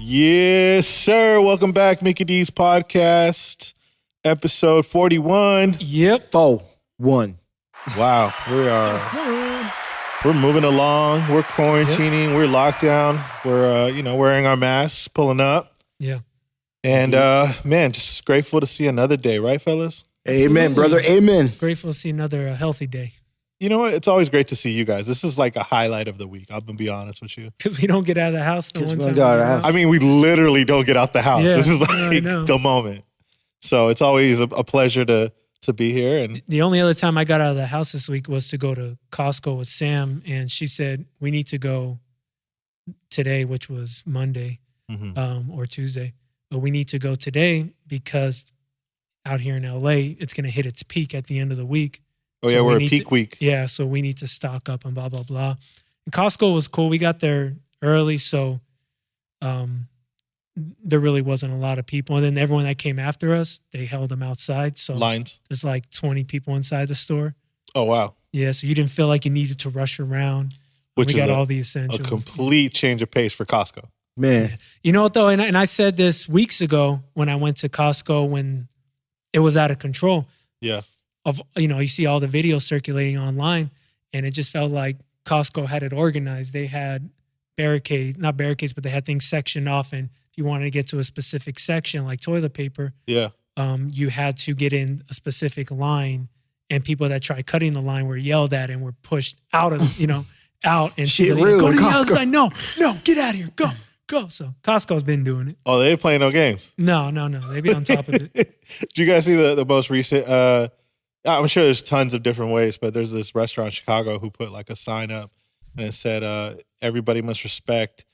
Yes, sir. Welcome back, MikiDz Podcast, episode 41. Yep. 4-1. Wow, we're moving along. We're quarantining. Yep. We're locked down. We're wearing our masks, pulling up. Yeah. And man, just grateful to see another day, right, fellas? Amen, brother. Amen. Grateful to see another healthy day. You know what? It's always great to see you guys. This is like a highlight of the week. I'm going to be honest with you. Because we don't get out of the house the one time. I mean, we literally don't get out the house. Yeah, this is like the moment. So it's always a pleasure to be here. And the only other time I got out of the house this week was to go to Costco with Sam. And she said, we need to go today, which was Monday or Tuesday. But we need to go today because out here in LA, it's going to hit its peak at the end of the week. Oh, yeah, we're a peak week. Yeah, so we need to stock up and blah, blah, blah. And Costco was cool. We got there early, so there really wasn't a lot of people. And then everyone that came after us, they held them outside. So lines. There's like 20 people inside the store. Oh, wow. Yeah, so you didn't feel like you needed to rush around. We got all the essentials. A complete change of pace for Costco. Man. Yeah. You know what, though? And I said this weeks ago when I went to Costco when it was out of control. Yeah. You see all the videos circulating online, and it just felt like Costco had it organized. They had not barricades, but they had things sectioned off. And if you wanted to get to a specific section, like toilet paper, you had to get in a specific line. And people that tried cutting the line were yelled at and were pushed out of, out. And shit, really? Go to the other side. No, get out of here. Go. So Costco's been doing it. Oh, they ain't playing no games. No. They've been on top of it. Did you guys see the most recent? I'm sure there's tons of different ways, but there's this restaurant in Chicago who put like a sign up and it said, everybody must respect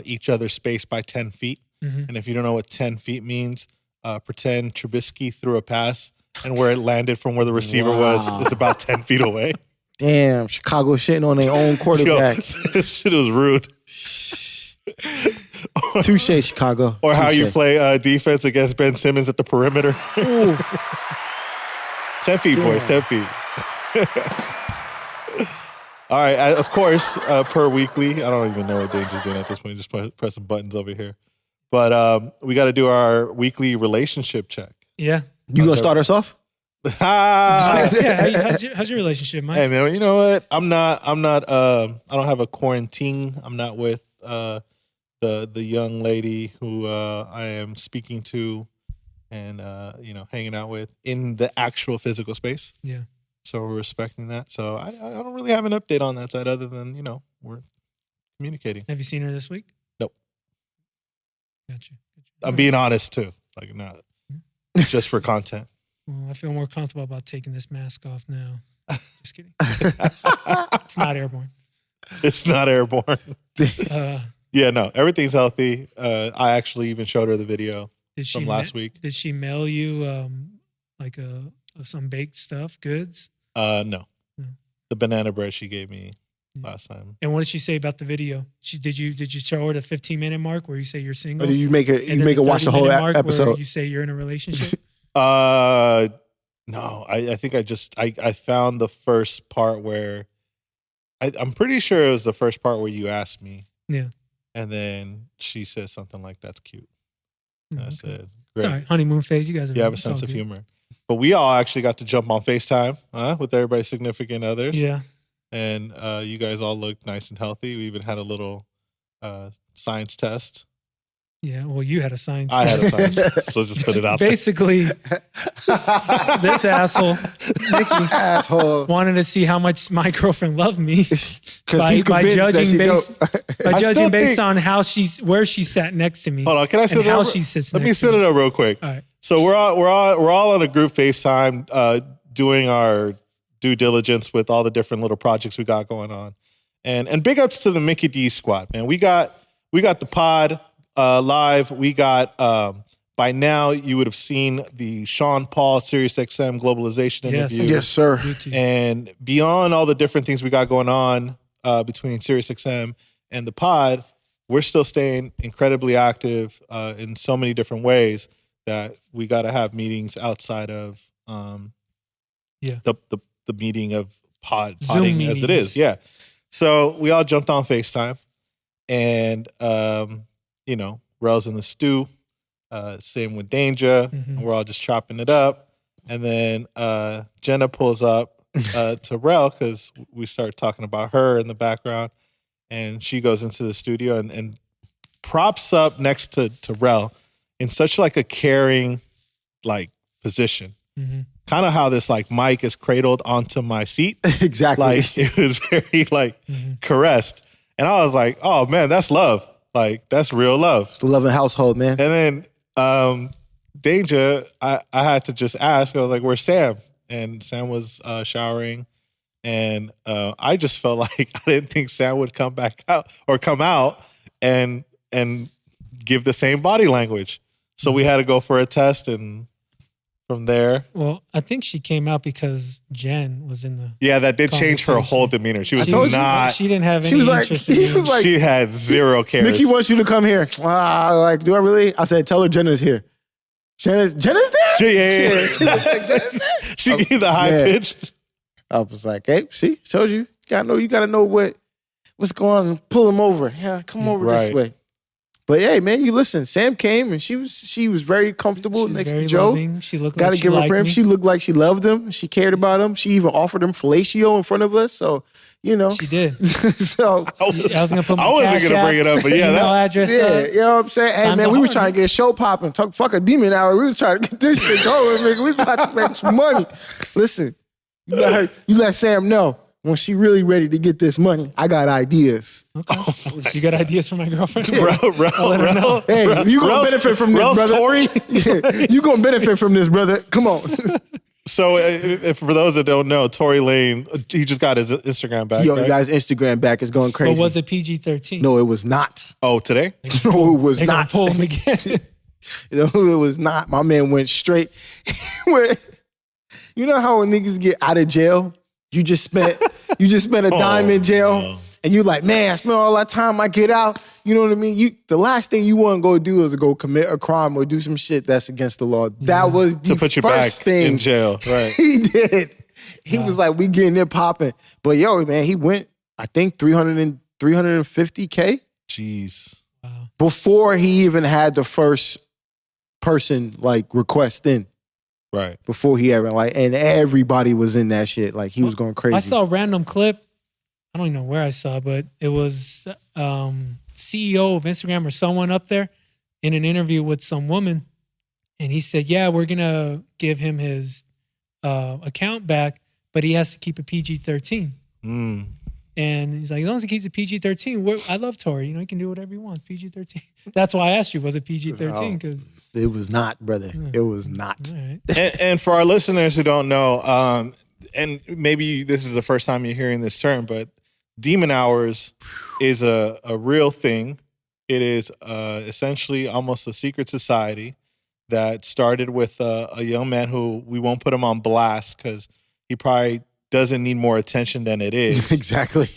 each other's space by 10 feet. Mm-hmm. And if you don't know what 10 feet means, pretend Trubisky threw a pass and where it landed from where the receiver was is about 10 feet away. Damn, Chicago shitting on their own quarterback. This shit was rude. Touche, Chicago. Or how you play defense against Ben Simmons at the perimeter. 10 feet, boys, 10 feet. All right, of course, per weekly, I don't even know what Dainja's doing at this point, just pressing buttons over here. But we got to do our weekly relationship check. Yeah. You going to start us off? How's your relationship, Mike? Hey, man, you know what? I don't have a quarantine. I'm not with the young lady who I am speaking to and hanging out with in the actual physical space. Yeah. So we're respecting that. So I don't really have an update on that side other than, we're communicating. Have you seen her this week? Nope. Gotcha. I'm being honest too. Like not just for content. Well, I feel more comfortable about taking this mask off now. Just kidding. It's not airborne. It's not airborne. Yeah, no, everything's healthy. I actually even showed her the video from last week. Did she mail you some baked stuff, goods? No. The banana bread she gave me last time. And what did she say about the video? Did you show her the 15-minute mark where you say you're single? Or did you make her watch the whole episode? Where you say you're in a relationship? No. I think I found the first part where I'm pretty sure it was the first part where you asked me. Yeah. And then she said something like, "That's cute." And I said, "Great, it's all right. Honeymoon phase. You guys have a sense of humor." But we all actually got to jump on FaceTime with everybody's significant others. Yeah. And you guys all looked nice and healthy. We even had a little science test. Yeah, well, you had a science test. I had a science test. So just put it out there. Basically, this asshole, Mickey, wanted to see how much my girlfriend loved me by judging based on where she sat next to me. Hold on, can I sit how over? She sits Let next me sit it up real quick. All right. So we're all on a group FaceTime doing our due diligence with all the different little projects we got going on. And big ups to the MikiDz squad, man. We got the pod live. We got by now you would have seen the Sean Paul SiriusXM globalization interview. Yes, sir. And beyond all the different things we got going on between SiriusXM and the pod, we're still staying incredibly active in so many different ways that we got to have meetings outside of the meeting of podding as it is. Yeah. So we all jumped on FaceTime and, Rell's in the stew. Same with Danger. And we're all just chopping it up. And then Jenna pulls up to Rell because we start talking about her in the background. And she goes into the studio and props up next to Rell in such like a caring like position. Kind of how this like mic is cradled onto my seat. Exactly. Like it was very like caressed. And I was like, oh man, that's love. Like that's real love. It's the loving household, man. And then Danger, I had to just ask, I was like, where's Sam? And Sam was showering. And I just felt like I didn't think Sam would come out and give the same body language. So we had to go for a test, and from there. Well, I think she came out because Jen was in the. Yeah, that did change her whole demeanor. She was not. She didn't have any interest in he was like, she had zero cares. Miki wants you to come here. Like, do I really? I said, tell her Jenna's here. Jenna's there? Yeah. She was like, Jenna's there? She gave the high pitched. I was like, hey, see, told you. You gotta know what's going on. Pull him over. Yeah, come over this way. But hey, man, you listen. Sam came and she was very comfortable next to Joe. Loving. She looked Gotta like give she her liked credit. me. She looked like she loved him. She cared about him. She even offered him fellatio in front of us. So, you know. She did. So I was gonna put my I wasn't gonna bring it up, but yeah, email address up. you know what I'm saying? Hey, man, we was trying to get a show popping. Fuck a demon hour. We was trying to get this shit going, nigga. We was about to make some money. Listen, you let Sam know. When she really ready to get this money, I got ideas. Okay. You got ideas for my girlfriend? Rell, hey, you gonna benefit from this, brother. Torey. Yeah, you gonna benefit from this, brother. Come on. So, if for those that don't know, Tory Lane, he just got his Instagram back. Yo, right? you guys' Instagram back is going crazy. But was it PG-13? No, it was not. Oh, today? No, it was They not. gonna pull him again. No, it was not. My man went straight. You know how when niggas get out of jail, you just spent a dime in jail, and you like, man, I spent all that time. I get out. You know what I mean? The last thing you want to go do is go commit a crime or do some shit that's against the law. That was the to put you first back thing in jail, right? He did. He was like, we getting it popping. But yo, man, he went, I think 350K. Jeez. Before he even had the first person like request in. Right. Before he ever and everybody was in that shit. Like he was going crazy. I saw a random clip. I don't even know where I saw, but it was CEO of Instagram or someone up there in an interview with some woman. And he said, yeah, we're going to give him his account back, but he has to keep a PG-13. And he's like, as long as he keeps a PG-13, I love Torey. You know, he can do whatever he wants, PG-13. That's why I asked you, was it PG-13? Because it was not, brother. It was not. All right. And for our listeners who don't know, and maybe this is the first time you're hearing this term, but Demon Hours is a real thing. It is essentially almost a secret society that started with a young man who we won't put him on blast because he probably doesn't need more attention than it is. Exactly.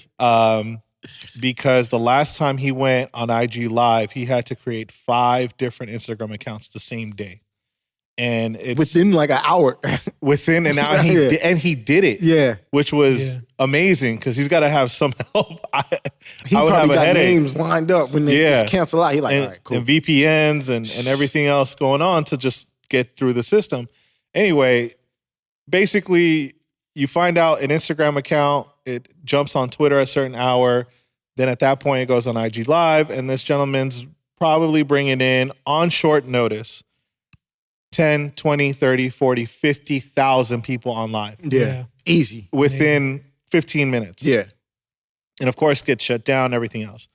Because the last time he went on IG Live, he had to create 5 different Instagram accounts the same day. And it's within like an hour. Within an hour. He did it. Yeah. Which was amazing because he's got to have some help. He I would probably have a got headache. names lined up when they just cancel out. He like, all right, cool. And VPNs and everything else going on to just get through the system. Anyway, basically, you find out an Instagram account, it jumps on Twitter at a certain hour. Then at that point, it goes on IG Live. And this gentleman's probably bringing in, on short notice, 10, 20, 30, 40, 50,000 people on live. Yeah. Easy. Within 15 minutes. Yeah. And of course, get shut down, everything else.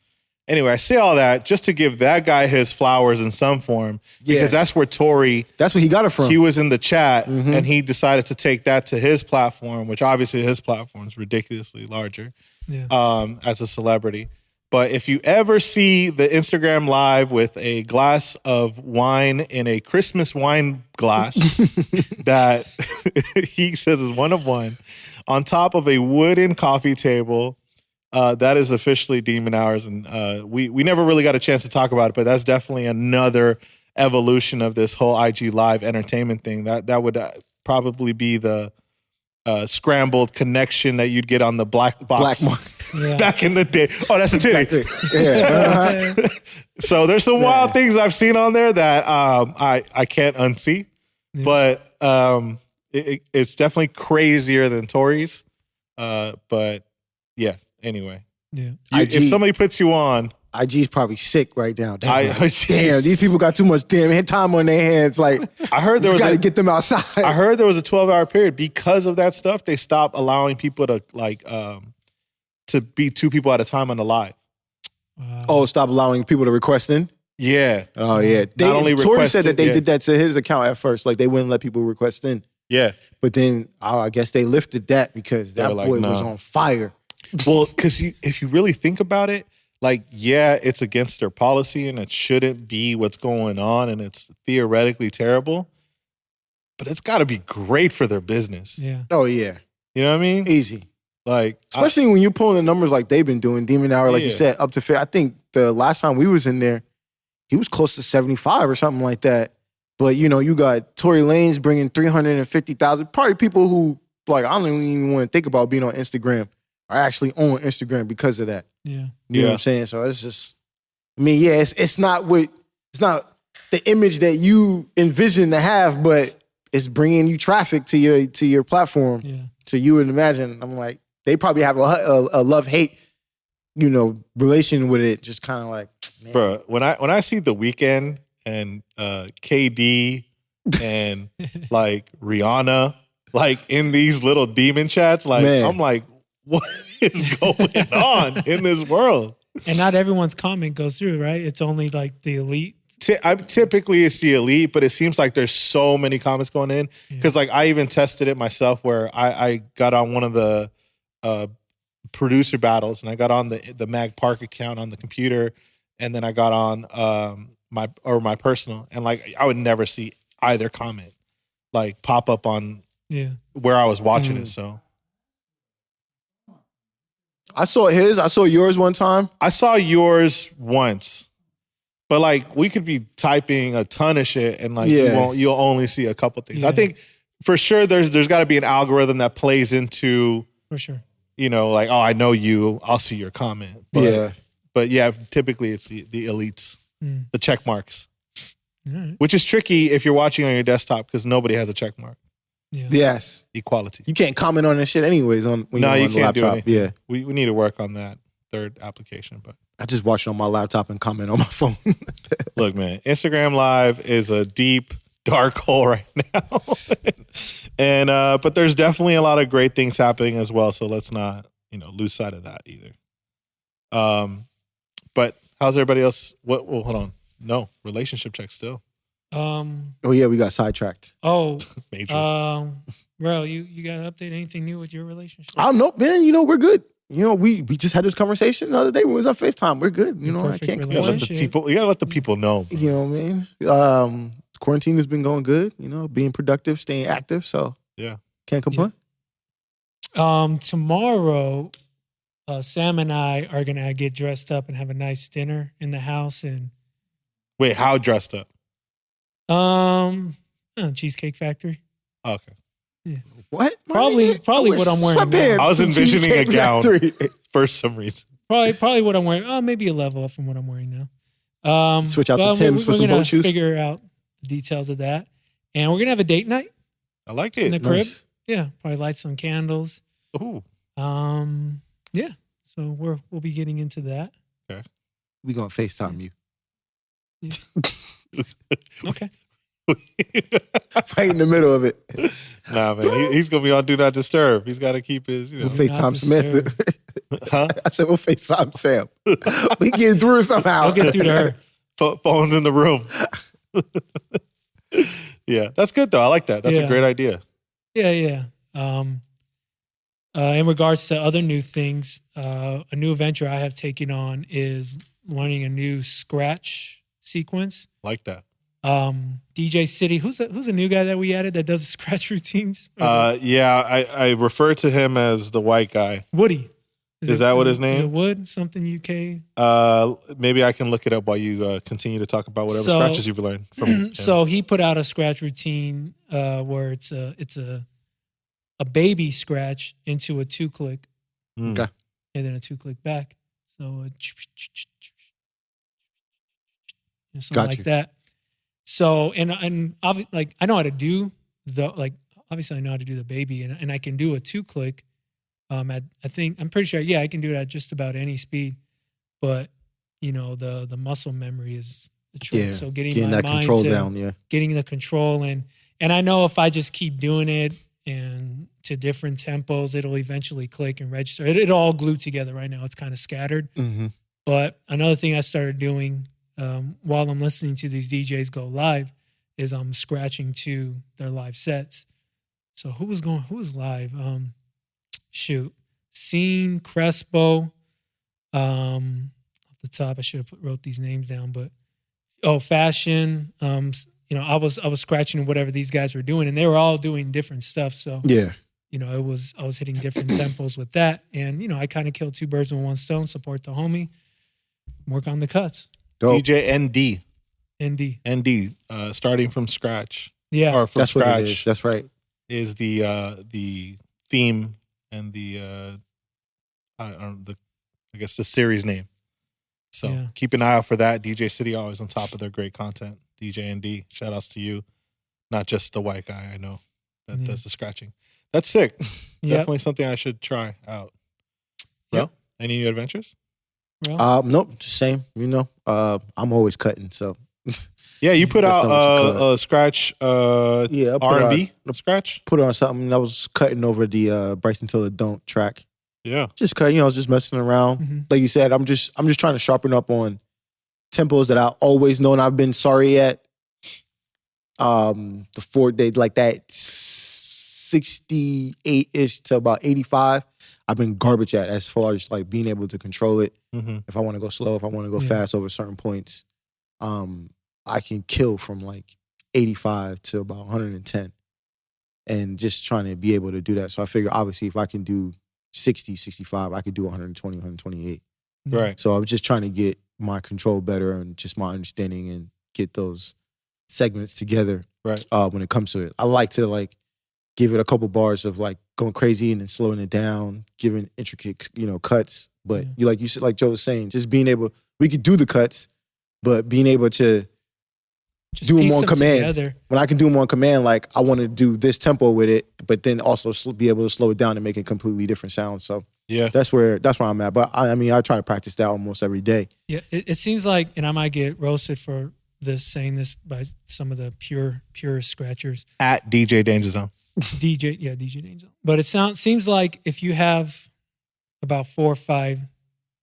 Anyway, I say all that just to give that guy his flowers in some form. Because that's where Torey... That's where he got it from. He was in the chat and he decided to take that to his platform, which obviously his platform is ridiculously larger as a celebrity. But if you ever see the Instagram Live with a glass of wine in a Christmas wine glass that he says is one of one, on top of a wooden coffee table, that is officially Demon Hours. And we never really got a chance to talk about it, but that's definitely another evolution of this whole IG Live entertainment thing. That would probably be the scrambled connection that you'd get on the black box back in the day. Oh, that's a titty. Yeah. So there's some wild things I've seen on there that I can't unsee, but it's definitely crazier than Torey's. But yeah, anyway. Yeah. If somebody puts you on, IG's probably sick right now. Damn, these people got too much time on their hands. Like, I heard there was got to get them outside. I heard there was a 12-hour period because of that stuff. They stopped allowing people to to be two people at a time on the live. Stop allowing people to request in? Yeah. Oh, yeah. Torey said that they did that to his account at first. Like, they wouldn't let people request in. Yeah. But then I guess they lifted that because that boy was on fire. Well, because if you really think about it, like, yeah, it's against their policy and it shouldn't be what's going on and it's theoretically terrible, but it's got to be great for their business. Yeah. Oh, yeah. You know what I mean? Easy. Like, especially when you're pulling the numbers like they've been doing, Demon Hour, like you said, up to I think the last time we was in there, he was close to 75 or something like that. But, you know, you got Tory Lanez bringing 350,000. Probably people who, like, I don't even want to think about being on Instagram are actually on Instagram because of that. Yeah. You know what I'm saying? So it's just, I mean, yeah, it's not the image that you envision to have, but it's bringing you traffic to your platform. Yeah. So you would imagine, I'm like, they probably have a love-hate, you know, relation with it. Just kind of like, man. Bro, when I see The Weeknd and KD and like Rihanna, like in these little demon chats, like I'm like, what is going on in this world? And not everyone's comment goes through, right? It's only like the elite. Typically it's the elite, but it seems like there's so many comments going in. Because like I even tested it myself where I got on one of the producer battles and I got on the Mag Park account on the computer, and then I got on my personal, and like I would never see either comment like pop up on where I was watching it. So I saw yours one time. I saw yours once, but like we could be typing a ton of shit and like you'll only see a couple things. I think for sure there's got to be an algorithm that plays into, for sure, you know, like, oh, I know you, I'll see your comment. But yeah, typically it's the elites, the check marks, which is tricky if you're watching on your desktop because nobody has a check mark. Yeah. Yes. Equality. You can't comment on this shit anyways when you can't on the laptop. Do anything. Yeah. We need to work on that third application, but I just watch it on my laptop and comment on my phone. Look, man, Instagram Live is a deep, dark hole right now. And but there's definitely a lot of great things happening as well. So let's not, lose sight of that either. But how's everybody else? Well, hold on. No, relationship check still. Oh yeah, we got sidetracked. Oh, major. Rell, you got to update anything new with your relationship? I don't know, man. We're good. We just had this conversation the other day when we was on FaceTime. We're good. I can't complain. You gotta let the people know. Bro. You know what I mean? Quarantine has been going good. Being productive, staying active. So yeah, can't complain. Tomorrow, Sam and I are gonna get dressed up and have a nice dinner in the house. And wait, how dressed up? Cheesecake Factory. Oh, okay. Yeah. What? Probably what I'm wearing now. I was envisioning a gown for some reason. Probably what I'm wearing. Maybe a level up from what I'm wearing now. Switch out the Timbs for some boat shoes. Figure out the details of that, and we're gonna have a date night. I like it in the crib. Nice. Yeah, probably light some candles. Ooh. Yeah. So we'll be getting into that. Okay. We gonna FaceTime you. Yeah. Okay. Right in the middle of it. Nah, man. He's going to be on Do Not Disturb. He's got to keep his, We'll FaceTime Smith. Huh? I said, we'll FaceTime Sam. We get through somehow. I'll get through to her. Phone's in the room. Yeah, that's good, though. I like that. That's a great idea. Yeah. In regards to other new things, a new venture I have taken on is learning a new scratch sequence. Like that. DJcity, who's a new guy that we added that does scratch routines? I refer to him as the white guy. Woody. Is that what his name? Is it Wood? Something UK? Maybe I can look it up while you continue to talk about whatever scratches you've learned from him. So he put out a scratch routine where it's a a baby scratch into a 2-click, Okay. and then a 2-click back. So something like that. So and like I know how to do obviously I know how to do the baby, and I can do a 2-click. I'm pretty sure I can do it at just about any speed, but the muscle memory is the trick. Yeah, So getting that my mind control down, getting the control, and I know if I just keep doing it and to different tempos, it'll eventually click and register. It'll all glue together. Right now, it's kind of scattered. Mm-hmm. But another thing I started doing while I'm listening to these DJs go live is I'm scratching to their live sets. So who was live? Scene, Crespo. Off the top, I should have wrote these names down, but Fashion. I was scratching whatever these guys were doing, and they were all doing different stuff. So yeah, I was hitting different tempos with that, and I kind of killed 2 birds with 1 stone. Support the homie, work on the cuts. Dope. DJ ND, starting from scratch. Yeah, or from that's scratch. what it is. That's right. Is the theme and the I guess the series name. So keep an eye out for that. DJcity always on top of their great content. DJ ND, shout outs to you. Not just the white guy I know that does the scratching. That's sick. Definitely something I should try out. Well, any new adventures? Nope, just same. I'm always cutting, so. Yeah, you put out a scratch, R&B scratch. Put on something that was cutting over the Bryson Tiller Don't track. Yeah, just cut. Just messing around. Mm-hmm. Like you said, I'm just trying to sharpen up on tempos that I always known I've been sorry at. The 4 days like that 68-ish to about 85. I've been garbage at as far as like being able to control it. Mm-hmm. If I want to go slow, if I want to go fast over certain points, I can kill from like 85 to about 110, and just trying to be able to do that. So I figure obviously if I can do 60, 65, I could do 120, 128. Right. So I was just trying to get my control better and just my understanding and get those segments together. Right. When it comes to it, I like to give it a couple bars of going crazy and then slowing it down, giving intricate, cuts. But you said, like Joe was saying, just being able, we could do the cuts, but being able to just do them on command. Together. When I can do them on command, I want to do this tempo with it, but then also be able to slow it down and make a completely different sound. So that's where I'm at. But I try to practice that almost every day. Yeah, it seems like, and I might get roasted for saying this by some of the pure scratchers. At DJ Dainjazone. DJ Dainjazone. But it seems like if you have about 4 or 5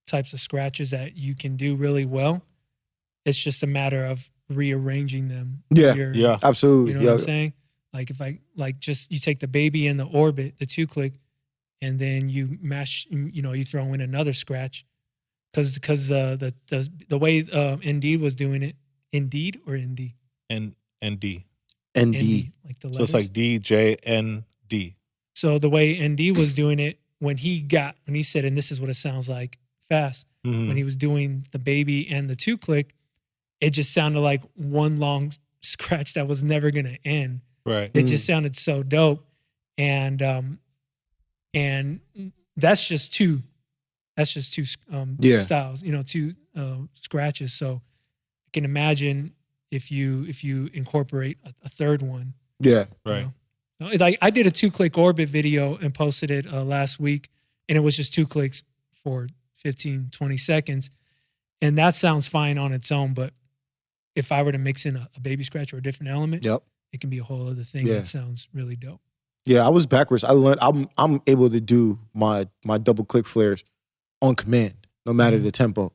types of scratches that you can do really well, it's just a matter of rearranging them. Yeah, absolutely. You know what I'm saying? Like if you take the baby and the orbit, the 2-click, and then you mash, you throw in another scratch. Because the way ND was doing it, Indeed or ND? ND. ND. Like the letters. So it's like DJND. So the way ND was doing it, when he said, and this is what it sounds like fast, when he was doing the baby and the 2-click, it just sounded like one long scratch that was never going to end. Right. It just sounded so dope. And that's just two styles, 2 scratches. So I can imagine if you incorporate a third one. Yeah. Right. Like I did a 2-click orbit video and posted it last week, and it was just 2 clicks for 15, 20 seconds. And that sounds fine on its own, but if I were to mix in a baby scratch or a different element, it can be a whole other thing that sounds really dope. Yeah, I was backwards. I learned I'm able to do my double click flares on command, no matter the tempo.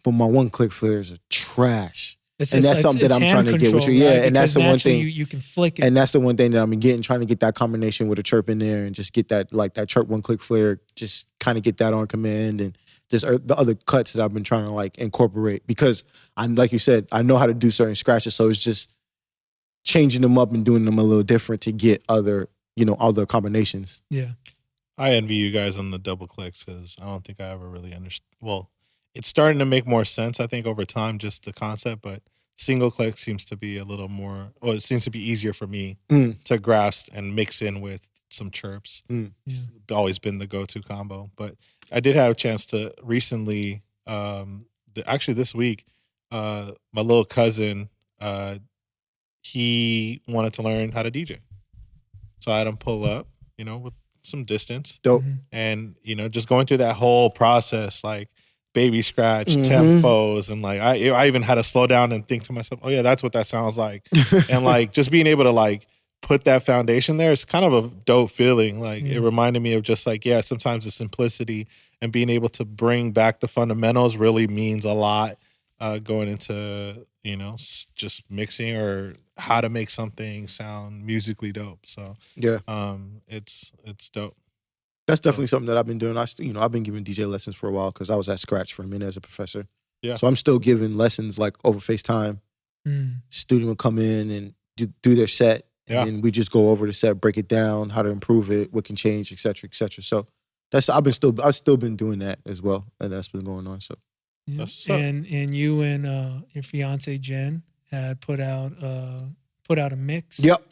But my 1-click flares are trash. And that's something that I'm trying to get with you. Yeah, right? And that's the one thing you can flick it. And that's the one thing that I'm trying to get that combination with a chirp in there and just get that that chirp 1-click flare, just kind of get that on command, and just the other cuts that I've been trying to incorporate, because I'm, like you said, I know how to do certain scratches, so it's just changing them up and doing them a little different to get other combinations. Yeah. I envy you guys on the double clicks because I don't think I ever really understood. Well, it's starting to make more sense, I think, over time, just the concept, but single click seems to be a little more, it seems to be easier for me to grasp and mix in with some chirps. Yeah. It's always been the go-to combo. But I did have a chance to recently, actually this week, my little cousin, he wanted to learn how to DJ. So I had him pull up, with some distance. Dope. And, just going through that whole process, like baby scratch, tempos, and like I even had to slow down and think to myself, oh yeah, that's what that sounds like. And like just being able to like put that foundation there is kind of a dope feeling. Like it reminded me of just like, yeah, sometimes the simplicity and being able to bring back the fundamentals really means a lot going into, just mixing or how to make something sound musically dope. So yeah, it's dope. That's definitely something that I've been doing. I've been giving DJ lessons for a while because I was at Scratch for a minute as a professor. Yeah. So I'm still giving lessons like over FaceTime. Student will come in and do their set. And then we just go over the set, break it down, how to improve it, what can change, et cetera, et cetera. So I've still been doing that as well. And that's been going on. So yeah. And you and your fiance Jen had put out a mix. Yep.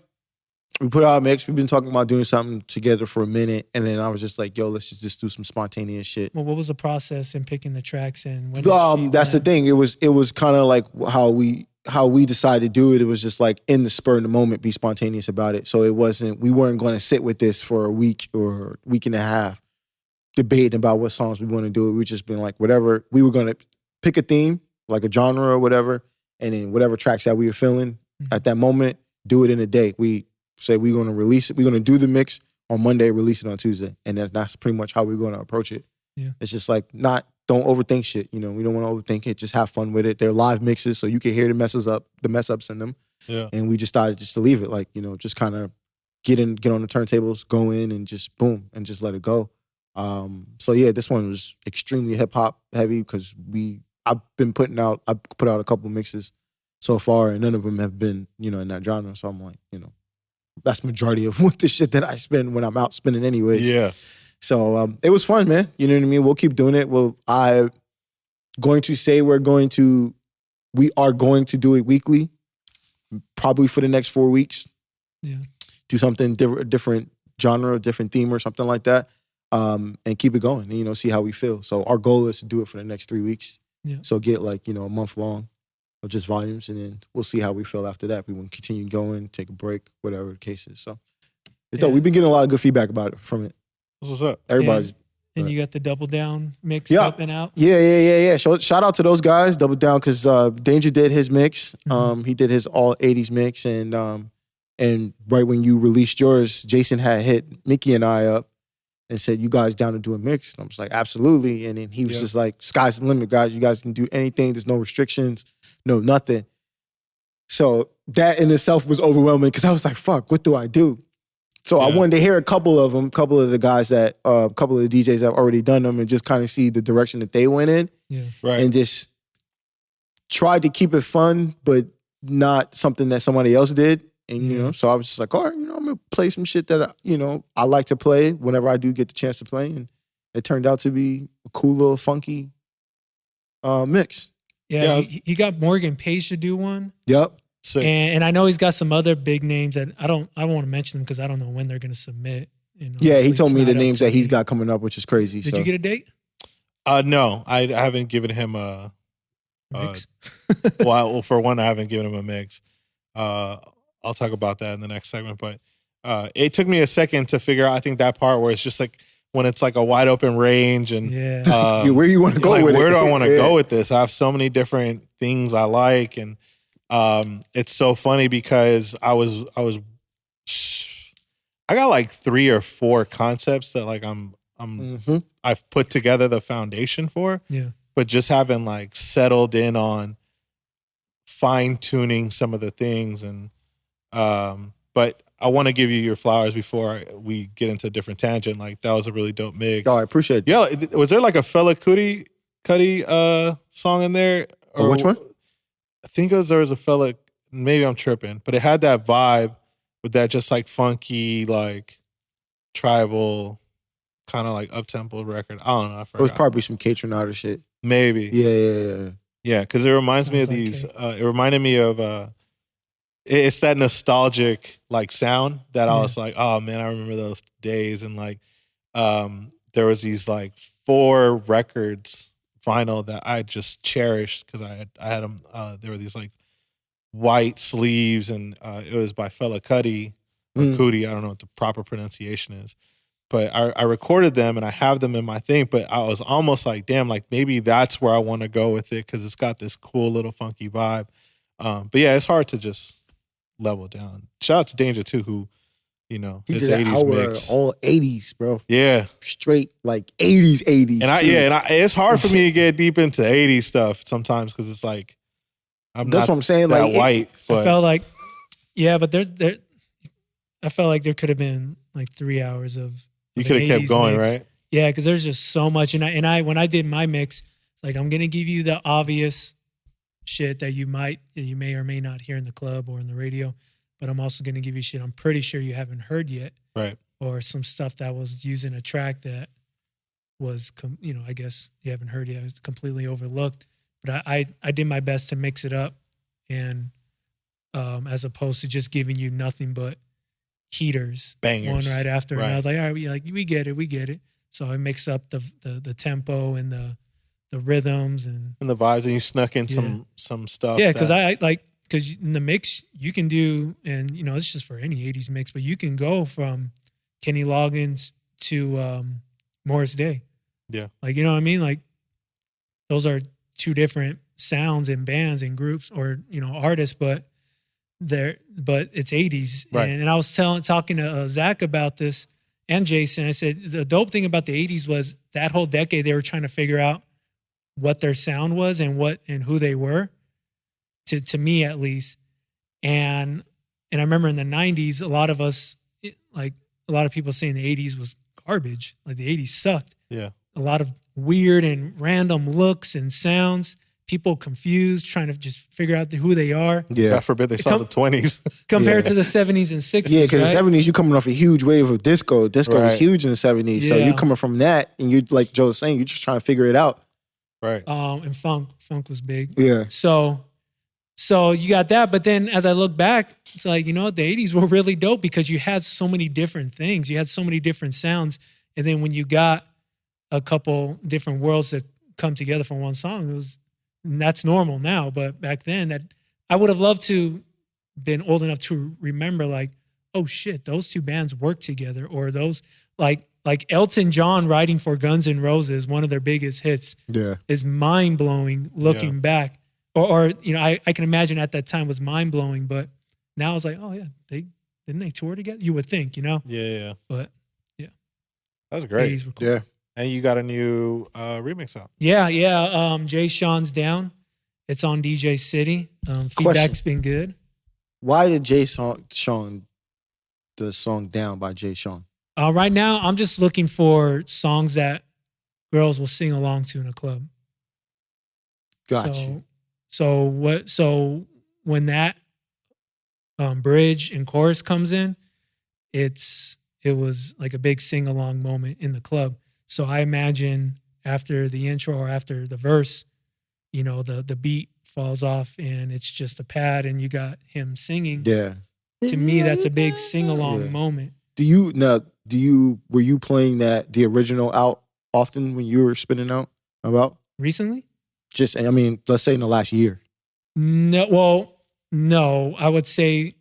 We put out a mix. We've been talking about doing something together for a minute. And then I was just like, yo, let's just do some spontaneous shit. Well, what was the process in picking the tracks and when that's the thing. It was kind of like how we decided to do it. It was just like in the spur of the moment, be spontaneous about it. So we weren't going to sit with this for a week or week and a half debating about what songs we want to do. We just been like, whatever, we were going to pick a theme, like a genre or whatever. And then whatever tracks that we were feeling at that moment, do it in a day. We say we're going to release it. We're going to do the mix on Monday, release it on Tuesday. And that's pretty much how we're going to approach it. Yeah. It's just like don't overthink shit. We don't want to overthink it. Just have fun with it. They're live mixes, so you can hear the mess ups in them. Yeah. And we just started just to leave it, like, just kind of get on the turntables, go in and just boom and just let it go. So yeah, this one was extremely hip hop heavy because I put out a couple mixes so far and none of them have been, in that genre. So I'm like, that's majority of what the shit that I spend when I'm out spinning anyways. Yeah. So it was fun, man. You know what I mean? We'll keep doing it. I'm going to say we are going to do it weekly, probably for the next 4 weeks. Yeah. Do something different genre, different theme or something like that. And keep it going and, see how we feel. So our goal is to do it for the next 3 weeks. Yeah. So get like, a month long of just volumes and then we'll see how we feel after that. We want to continue going, take a break, whatever the case is. So it's dope. We've been getting a lot of good feedback about it from it. What's up? Everybody's. And you got the Double Down mix up and out? Yeah. Shout out to those guys, Double Down, because Danger did his mix. He did his all 80s mix. And right when you released yours, Jason had hit Miki and I up and said, you guys down to do a mix? And I was like, absolutely. And then he was just like, sky's the limit, guys. You guys can do anything. There's no restrictions, no nothing. So that in itself was overwhelming because I was like, fuck, what do I do? So I wanted to hear a couple of the DJs that have already done them and just kind of see the direction that they went in. Yeah. Right. And just tried to keep it fun, but not something that somebody else did. And, so I was just like, all right, I'm going to play some shit that, I like to play whenever I do get the chance to play. And it turned out to be a cool little funky mix. Yeah. He got Morgan Page to do one. Yep. And I know he's got some other big names that I don't want to mention them because I don't know when they're going to submit. Yeah, he told me the names that he's got coming up, which is crazy. Did you get a date? No, I haven't given him a mix. Well, for one, I haven't given him a mix. I'll talk about that in the next segment, but it took me a second to figure out. I think that part where it's just like when it's like a wide open range and where you want to go with it. Where do I want to go with this? I have so many different things I like, and it's so funny because I got like 3 or 4 concepts that like I've put together the foundation for. Yeah. But just haven't like settled in on fine tuning some of the things and but I want to give you your flowers before we get into a different tangent. Like that was a really dope mix. Oh, I appreciate it. Yeah, was there like a Fela Kuti song in there? Or which one? I think there was a Fela. Maybe I'm tripping, but it had that vibe with that just like funky, like tribal, kind of like up-tempo record. I don't know. I forgot. It was probably some K-Tronada or shit. Maybe. Yeah. Yeah, because it reminds me of these. It reminded me of it's that nostalgic like sound that I was like, oh man, I remember those days. And like, there was these like 4 records vinyl that I just cherished because I had them. There were these like white sleeves, and it was by Fella Kuti or Kuti. I don't know what the proper pronunciation is, but I recorded them and I have them in my thing. But I was almost like, damn, like maybe that's where I want to go with it because it's got this cool little funky vibe. But yeah, it's hard to just level down. Shout out to Danger too, who, you know, He his did an 80s hour, mix. all 80s, bro. Yeah. Straight like 80s. And it's hard for me to get deep into 80s stuff sometimes because it's like That's not what I'm saying. that Like white. But I felt like, yeah, but there. I felt like there could have been like 3 hours of. you could have kept 80s going, mix. right? Yeah, because there's just so much, and I when I did my mix, it's like I'm gonna give you the obvious shit that you may or may not hear in the club or in the radio, but I'm also gonna give you shit I'm pretty sure you haven't heard yet, Right. or some stuff that was used in a track that was, I guess you haven't heard yet. It's completely overlooked, but I did my best to mix it up, and as opposed to just giving you nothing but heaters, Bangers. one right after, and I Right. was like, all right, we get it. So I mixed up the tempo and the rhythms and And the vibes, and you snuck in some stuff. yeah, because because in the mix you can do, and it's just for any 80s mix, but you can go from Kenny Loggins to Morris Day. Yeah. Like, you know what I mean? Like those are 2 different sounds and bands and groups or, artists, but it's 80s. Right. And I was talking to Zach about this and Jason. I said, the dope thing about the 80s was that whole decade, they were trying to figure out what their sound was and who they were, to me at least. And I remember in the 90s, a lot of people saying the 80s was garbage. Like the 80s sucked. Yeah. A lot of weird and random looks and sounds. People confused, trying to just figure out who they are. Yeah. God forbid they saw the 20s. Compared to the 70s and 60s. Yeah, because right? the 70s, you coming off a huge wave of disco. Disco was Right. huge in the 70s. So Yeah. you coming from that, and you, like Joe was saying, you're just trying to figure it out. Right. And funk was big. Yeah. So you got that, but then as I look back, it's like, the 80s were really dope because you had so many different things. You had so many different sounds. And then when you got a couple different worlds that come together for one song, and that's normal now. But back then, that I would have loved to been old enough to remember, like, oh shit, those 2 bands worked together, or those like Elton John writing for Guns N' Roses, one of their biggest hits, Yeah. is mind blowing looking back. Or I can imagine at that time was mind blowing, but now it's like, oh yeah, didn't they tour together? You would think, Yeah. but That's great. 80s were cool. Yeah. And you got a new remix out. Yeah. Jay Sean's Down. It's on DJcity. Feedback's been good. Why did Sean the song Down by Jay Sean? Right now, I'm just looking for songs that girls will sing along to in a club. Got you. So when that bridge and chorus comes in, it was like a big sing along moment in the club. So I imagine after the intro or after the verse, the beat falls off and it's just a pad and you got him singing. Yeah. To me, that's a big sing along moment. Were you playing the original out often when you were spinning out about? Recently? Let's say in the last year. No, I would say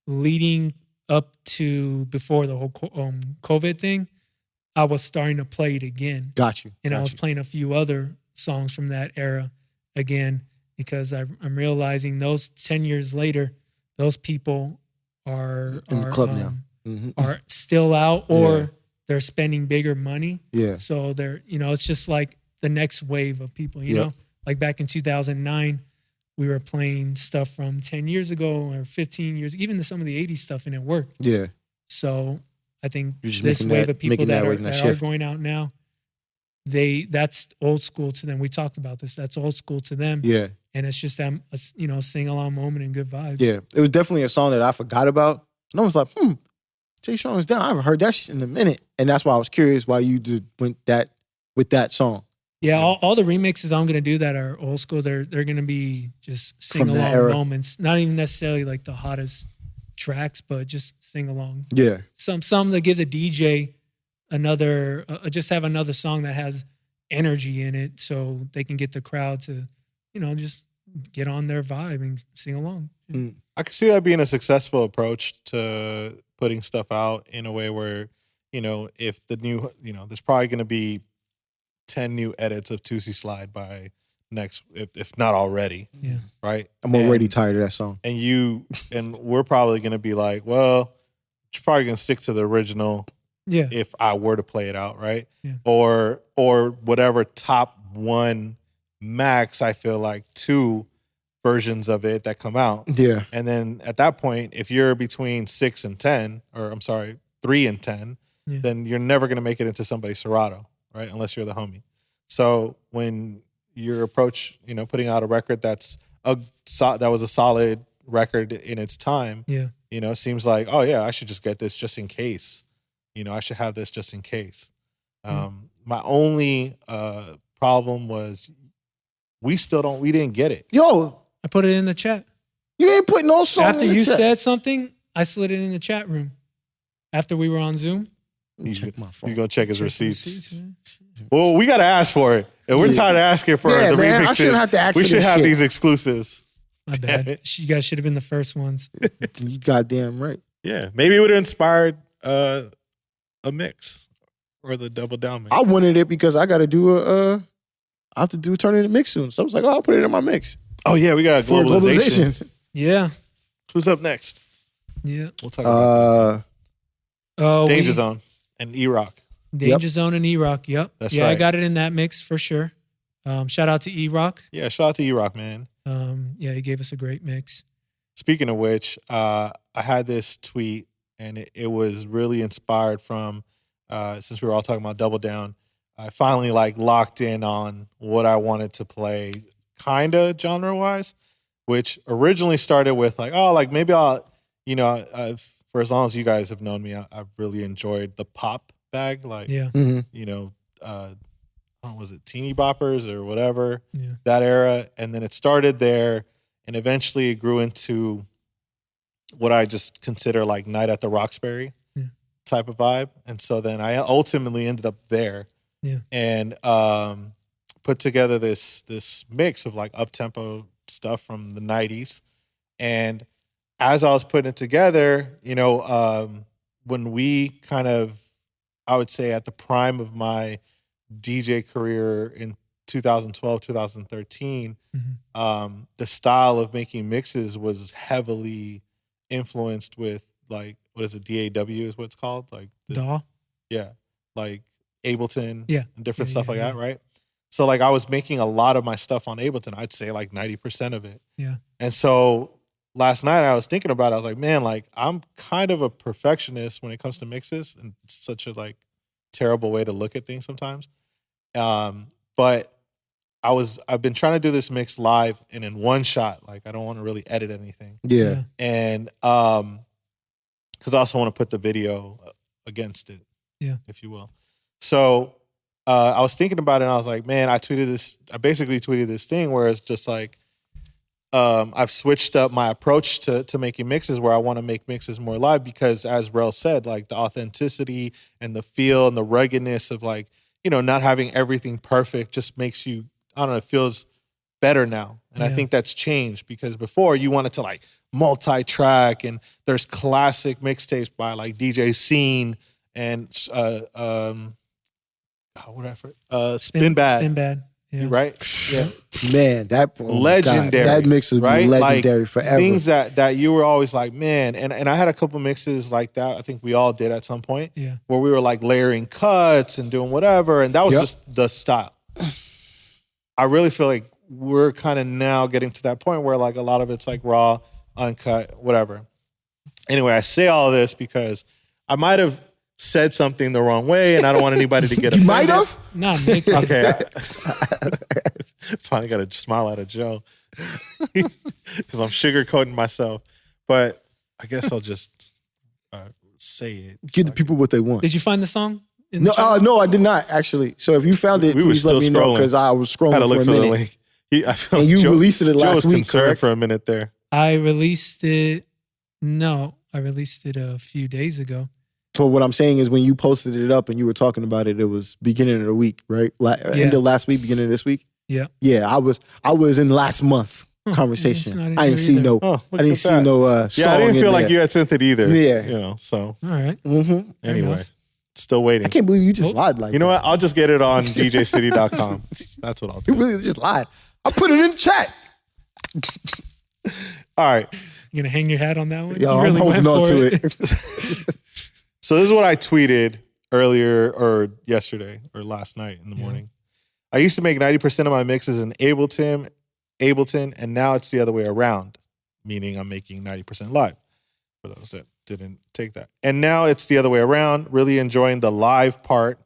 leading up to before the whole COVID thing, I was starting to play it again. Got you. And I was playing a few other songs from that era again because I'm realizing those 10 years later, those people are in the club now. Mm-hmm. Are still out or they're spending bigger money. Yeah. So they're, it's just like the next wave of people, you know, like back in 2009, we were playing stuff from 10 years ago or 15 years, even some of the 80s stuff, and it worked. Yeah. So I think just this wave of people that are shift. going out now, that's old school to them. We talked about this. That's old school to them. Yeah. And it's just them, sing along moment and good vibes. Yeah. It was definitely a song that I forgot about. And I was like, Jay Sean's Down. I haven't heard that shit in a minute. And that's why I was curious why you went with that song. Yeah, all the remixes I'm gonna do that are old school. They're gonna be just sing From that along era. moments. Not even necessarily like the hottest tracks, but just sing along. Yeah. Some that give the DJ another, just have another song that has energy in it, so they can get the crowd to, just get on their vibe and sing along. I could see that being a successful approach to putting stuff out in a way where, if the new, there's probably going to be 10 new edits of Tootsie Slide by next, if not already. Yeah. Right. I'm already tired of that song. And we're probably going to be like, well, you're probably going to stick to the original. Yeah. If I were to play it out, right? Yeah. Or whatever top one max, I feel like 2 versions of it that come out. Yeah. And then at that point, if you're between 6 and 10, or I'm sorry, 3 and 10, then you're never going to make it into somebody's Serato, right? Unless you're the homie. So when your approach, putting out a record that was a solid record in its time, seems like, oh yeah, I should just get this just in case. I should have this just in case. My only problem was we didn't get it. Yo, I put it in the chat. you ain't putting no song After in the you chat. said something, I slid it in the chat room. After we were on Zoom. Check my phone. He's going to check his Check the receipts. man. Well, we got to ask for it. And we're tired of asking for Yeah, the man, I remixes. shouldn't have to ask we for should this have shit. these exclusives. My Damn bad. it. You guys should have been the first ones. You goddamn right. Yeah, maybe it would have inspired a mix or the double down mix. I wanted it because I got to do I have to do turn in the mix soon. So I was like, oh, I'll put it in my mix. Oh yeah, we got For globalization. Yeah. Who's up next? Yeah. We'll talk about Oh, DangerZone and E-Rock. DangerZone and E-Rock. Yep. That's I right. got it in that mix for sure. Shout out to E-Rock. Yeah, shout out to E-Rock, man. He gave us a great mix. Speaking of which, I had this tweet, and it was really inspired from, since we were all talking about Double Down, I finally locked in on what I wanted to play, kind of genre-wise, which originally started with maybe I'll, for as long as you guys have known me, I've really enjoyed the pop bag, Yeah. what was it, Teeny Boppers or whatever, Yeah. that era. And then it started there, and eventually it grew into what I just consider like Night at the Roxbury type of vibe. And so then I ultimately ended up there and put together this mix of up-tempo stuff from the 90s. And as I was putting it together, when we kind of, I would say at the prime of my DJ career in 2012, 2013, the style of making mixes was heavily influenced with what is it, DAW is what it's called? DAW? Yeah. Ableton and different Yeah, stuff yeah, like that, yeah. right? So I was making a lot of my stuff on Ableton. I'd say 90% of it. Yeah. And so last night I was thinking about it. I was like, man, I'm kind of a perfectionist when it comes to mixes, and it's such a terrible way to look at things sometimes. But I've been trying to do this mix live and in one shot. I don't want to really edit anything. Yeah. And because I also want to put the video against it, if you will. So I was thinking about it, and I was like, man, I basically tweeted this thing where it's just I've switched up my approach to making mixes, where I want to make mixes more live, because as Rell said, the authenticity and the feel and the ruggedness of not having everything perfect just makes you, I don't know, it feels better now. And I think that's changed, because before you wanted to multi-track, and there's classic mixtapes by DJ Scene and Spin Bad. Spin Bad. Yeah. Right? Yeah. Man, that legendary. God, that mix is right? legendary forever. Things that you were always man, and I had a couple mixes like that. I think we all did at some point. Yeah. Where we were layering cuts and doing whatever, and that was just the style. I really feel like we're kind of now getting to that point where a lot of it's raw, uncut, whatever. Anyway, I say all of this because I might have said something the wrong way, and I don't want anybody to get offended. You might have? Nah, Nick. Okay. Finally got a smile out of Joe because I'm sugarcoating myself. But I guess I'll just say it. Give the people what they want. Did you find the song? in the chat? No, I did not actually. So if you found it, We were please let me still know scrolling. because I was scrolling Had to for look a for the minute. link. I felt And you released it Joe last was week, concerned correct? for a minute there. I released it. No, I released it a few days ago. So what I'm saying is when you posted it up and you were talking about it, it was beginning of the week, right? End of last week, beginning of this week. Yeah. Yeah, I was in last month Huh, conversation. it's not I in didn't here see either. no. Oh, I didn't see no. Yeah, I song didn't in feel like there. you had sent it either. Yeah. You know, so All right. Mm-hmm. anyway, enough. still waiting. I can't believe you just lied like You know that. what? I'll just get it on DJcity.com. That's what I'll You do. really just lied. I put it in the chat. All right. You gonna hang your hat on that one? Yo, You I'm really holding went on for to it. So this is what I tweeted earlier or yesterday or last night in the morning. I used to make 90% of my mixes in Ableton, and now it's the other way around, meaning I'm making 90% live, for those that didn't take that. And now it's the other way around, really enjoying the live part.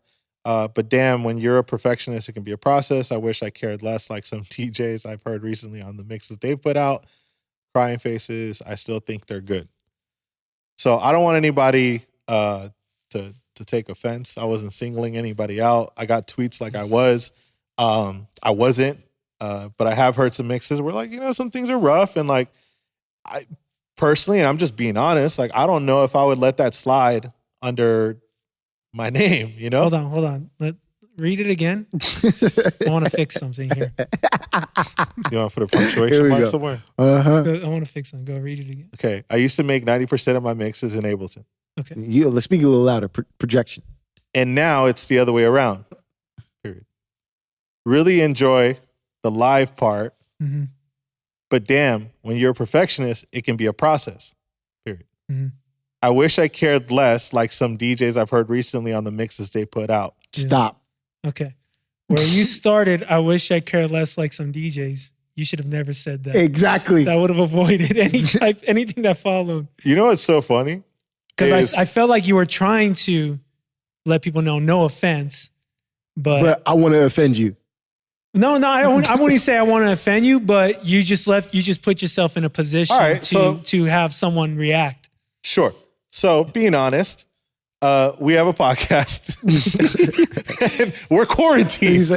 But damn, when you're a perfectionist, it can be a process. I wish I cared less, like some DJs I've heard recently on the mixes they've put out. Crying faces, I still think they're good. So I don't want anybody to take offense. I wasn't singling anybody out. I got tweets like I was. I wasn't. But I have heard some mixes where, like, you know, some things are rough. And like, I personally, and I'm just being honest, like, I don't know if I would let that slide under my name, you know? Hold on. Read it again. I want to fix something here. You want to put a Here punctuation we mark go. somewhere? I want to fix something. Go read it again. Okay. I used to make 90% of my mixes in Ableton. Okay. Let's speak a little louder. Projection. And now it's the other way around. Period. Really enjoy the live part. Mm-hmm. But damn, when you're a perfectionist, it can be a process. Period. Mm-hmm. I wish I cared less, like some DJs I've heard recently on the mixes they put out. Stop. Okay. Where you started, I wish I cared less like some DJs. You should have never said that. Exactly. That would have avoided anything that followed. You know what's so funny? Because I felt like you were trying to let people know, no offense, But I want to offend you. No, I wouldn't say I want to offend you, but you just put yourself in a position All right, to have someone react. Sure. So being honest, we have a podcast. And we're quarantined.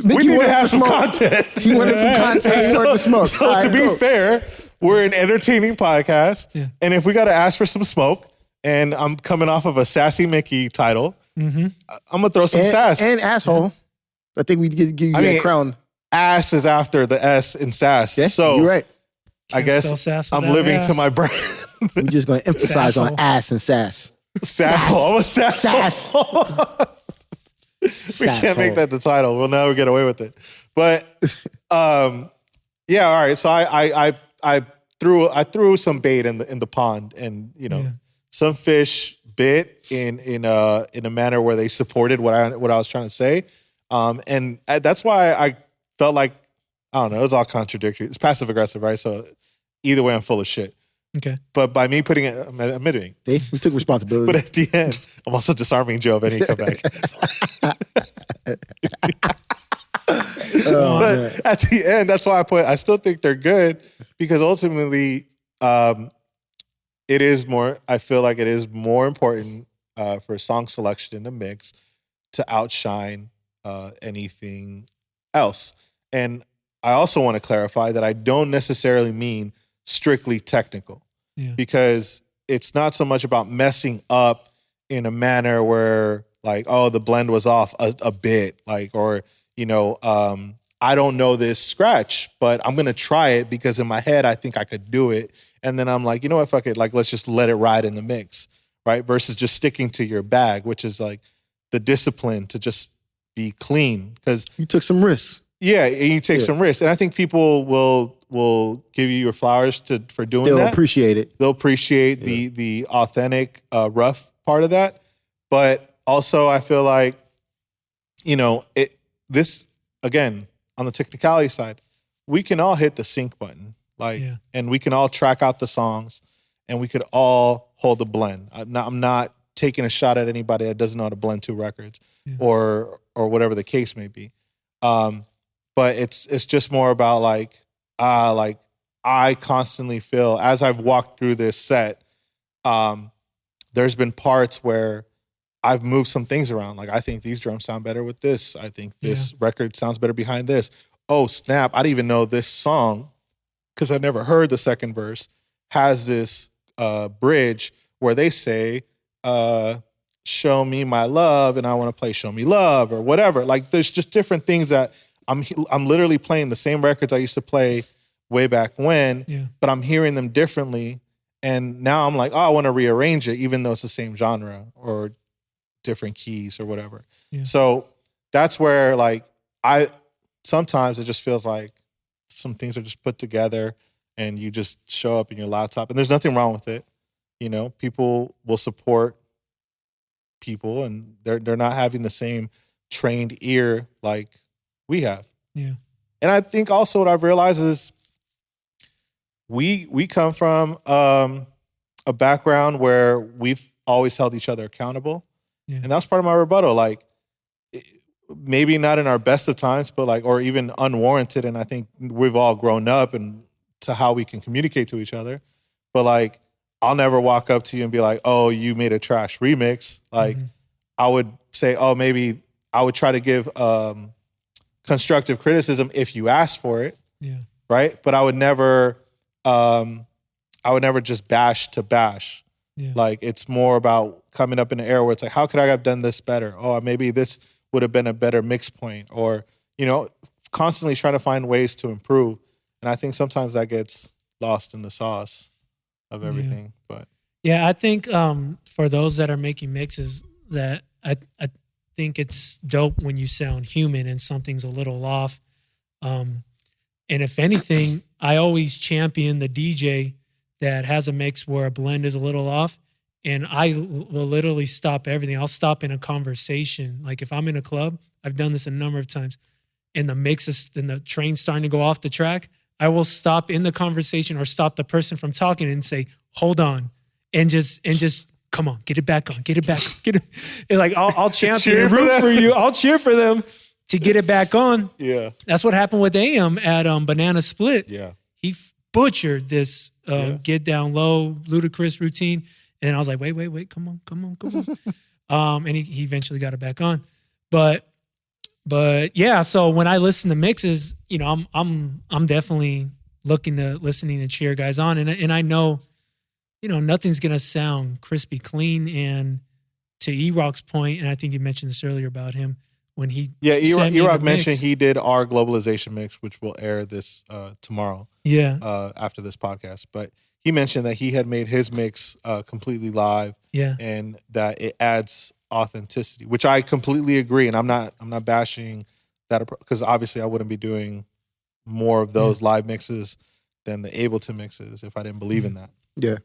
We need to have some content. He wanted some content. He wanted to smoke. So All right, to be go. fair, we're an entertaining podcast. Yeah. And if we got to ask for some smoke, and I'm coming off of a Sassy Mickey title, I'm going to throw some sass. And asshole. I think we give you that crown. Ass is after the S in sass. Yeah, So you're right. I Can't spell guess sass I'm without living ass. to my brand. We're just going to emphasize on Sasshole. ass and sass. Sasshole. I'm a Sass. We can't make that the title. We'll never get away with it. But yeah, all right. So I threw some bait in the pond, and you know, some fish bit in a manner where they supported what I was trying to say. And that's why I felt like, I don't know, it was all contradictory. It's passive aggressive, right? So either way, I'm full of shit. Okay. But by me putting it, I'm admitting. We took responsibility. But at the end, I'm also disarming Joe if any comeback. But at the end, that's why I still think they're good, because ultimately, it is more, I feel like it is more important for song selection in the mix to outshine anything else. And I also want to clarify that I don't necessarily mean strictly technical, because it's not so much about messing up in a manner where, like, oh, the blend was off a bit, like, or, you know, I don't know this scratch, but I'm going to try it because in my head, I think I could do it. And then I'm like, you know what, fuck it. Like, let's just let it ride in the mix, right? Versus just sticking to your bag, which is like the discipline to just be clean. Because you took some risks. Yeah, and you take some risks. And I think people will give you your flowers for doing that. They'll appreciate it. They'll appreciate the authentic, rough part of that. But also, I feel like, you know, this, again, on the technicality side, we can all hit the sync button, like, and we can all track out the songs, and we could all hold the blend. I'm not taking a shot at anybody that doesn't know how to blend two records, or whatever the case may be. But it's just more about like I constantly feel, as I've walked through this set, there's been parts where I've moved some things around. Like, I think these drums sound better with this. I think this record sounds better behind this. Oh, snap. I didn't even know this song, because I never heard the second verse, has this bridge where they say, show me my love, and I want to play Show Me Love or whatever. Like, there's just different things that I'm literally playing the same records I used to play way back when, but I'm hearing them differently. And now I'm like, oh, I want to rearrange it, even though it's the same genre or different keys or whatever. Yeah. So that's where, like, sometimes it just feels like some things are just put together and you just show up in your laptop, and there's nothing wrong with it. You know, people will support people, and they're not having the same trained ear like we have. Yeah. And I think also what I've realized is we come from a background where we've always held each other accountable. Yeah. And that's part of my rebuttal. Like, maybe not in our best of times, but like, or even unwarranted. And I think we've all grown up and to how we can communicate to each other. But like, I'll never walk up to you and be like, oh, you made a trash remix. Like, I would say, oh, maybe I would try to give constructive criticism if you asked for it. Yeah. Right. But I would never just bash to bash. Yeah. Like, it's more about coming up in the era where it's like, how could I have done this better? Oh, maybe this would have been a better mix point, or, you know, constantly trying to find ways to improve. And I think sometimes that gets lost in the sauce of everything. But yeah, I think for those that are making mixes, that I think it's dope when you sound human and something's a little off. And if anything, I always champion the DJ that has a mix where a blend is a little off, and I will literally stop everything. I'll stop in a conversation. Like, if I'm in a club, I've done this a number of times, and the mix is, and the train's starting to go off the track, I will stop in the conversation or stop the person from talking and say, hold on, and just come on, get it back on, get it back on, get it. And like, I'll champion and root for you. I'll cheer for them to get it back on. Yeah. That's what happened with AM at Banana Split. Yeah. He butchered this get down low, ludicrous routine. And I was like, wait, come on. And he eventually got it back on. But yeah, so when I listen to mixes, you know, I'm definitely listening to cheer guys on. And I know, you know, nothing's gonna sound crispy clean. And to E-Rock's point, and I think you mentioned this earlier about him, when he E-Rock mentioned he did our globalization mix, which will air this tomorrow. Yeah. After this podcast. But he mentioned that he had made his mix completely live. Yeah. And that it adds authenticity, which I completely agree. And I'm not bashing that, because obviously I wouldn't be doing more of those live mixes than the Ableton mixes if I didn't believe in that. Yeah.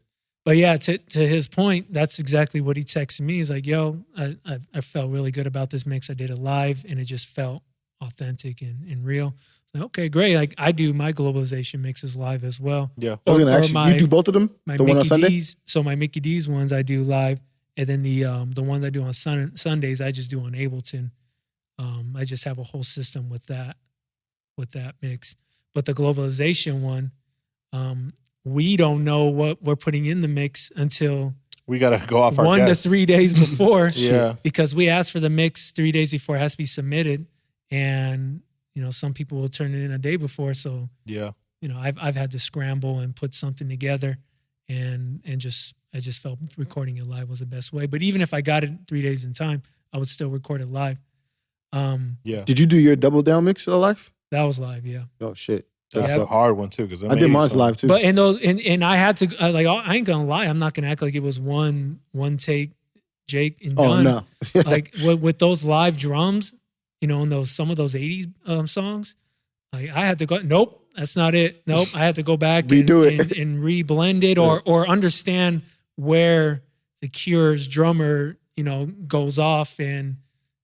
But yeah, to his point, that's exactly what he texted me. He's like, yo, I felt really good about this mix. I did it live, and it just felt authentic and real. So, okay, great. Like, I do my globalization mixes live as well. Yeah. You do both of them? The one on Sunday? So my MikiDz ones I do live, and then the ones I do on Sundays I just do on Ableton. I just have a whole system with that mix. But the globalization one, we don't know what we're putting in the mix until we got to go off our 1 to 3 days before. Yeah. Because we asked for the mix 3 days before it has to be submitted. And, you know, some people will turn it in a day before. So, yeah, you know, I've had to scramble and put something together, and I just felt recording it live was the best way. But even if I got it 3 days in time, I would still record it live. Yeah. Did you do your double down mix live? That was live. Yeah. Oh shit. That's a hard one too, because I did mine live too. But and I had to like, I ain't gonna lie, I'm not gonna act like it was one take, Jake and done. Oh no. Like with those live drums, you know, and some of those 80s songs, like I had to go. Nope, that's not it. Nope, I had to go back and re-blend it or understand where the Cure's drummer, you know, goes off and,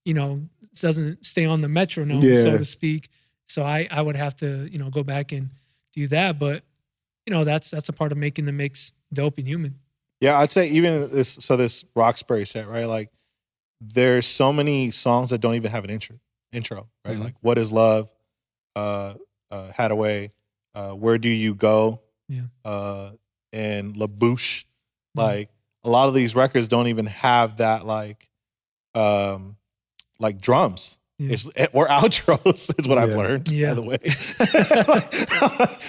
you know, doesn't stay on the metronome, so to speak. So I would have to, you know, go back and do that. But, you know, that's a part of making the mix dope and human. Yeah, I'd say even this Roxbury set, right? Like, there's so many songs that don't even have an intro, right? Mm-hmm. Like What Is Love, Hadaway, Where Do You Go, and La Bouche. Mm-hmm. Like, a lot of these records don't even have that, like, like drums. Yeah. Or outros is what I've learned, by the way.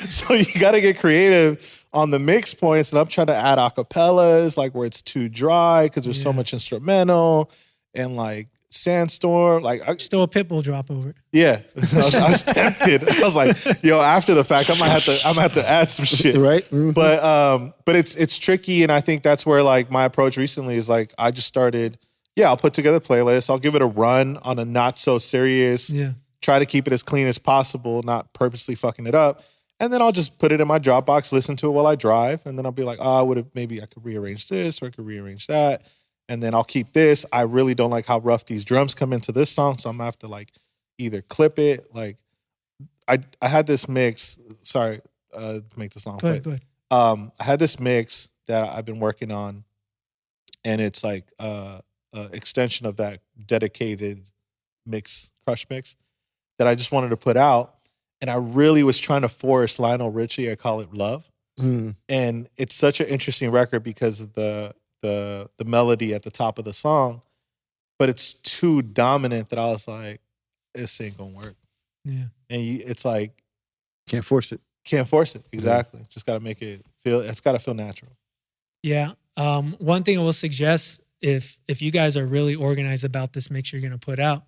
So you got to get creative on the mix points. And I'm trying to add acapellas, like where it's too dry because there's so much instrumental and like Sandstorm. Like still a Pitbull drop over it. Yeah, I was tempted. I was like, yo, after the fact, I'm gonna have to add some shit, right? Mm-hmm. But it's tricky, and I think that's where like my approach recently is like I just started. Yeah, I'll put together playlists. I'll give it a run on a not so serious. Yeah. Try to keep it as clean as possible, not purposely fucking it up. And then I'll just put it in my Dropbox, listen to it while I drive. And then I'll be like, maybe I could rearrange this or I could rearrange that. And then I'll keep this. I really don't like how rough these drums come into this song. So I'm gonna have to like either clip it. Like I had this mix. Sorry, to make this long. Go ahead. I had this mix that I've been working on. And it's like extension of that dedicated crush mix that I just wanted to put out. And I really was trying to force Lionel Richie. I call it Love. And it's such an interesting record because of the melody at the top of the song, but it's too dominant that I was like, this ain't gonna work. Yeah. And it's like, can't force it. Exactly. Just got to make it it's got to feel natural. Yeah. One thing I will suggest, if you guys are really organized about this mix you're going to put out,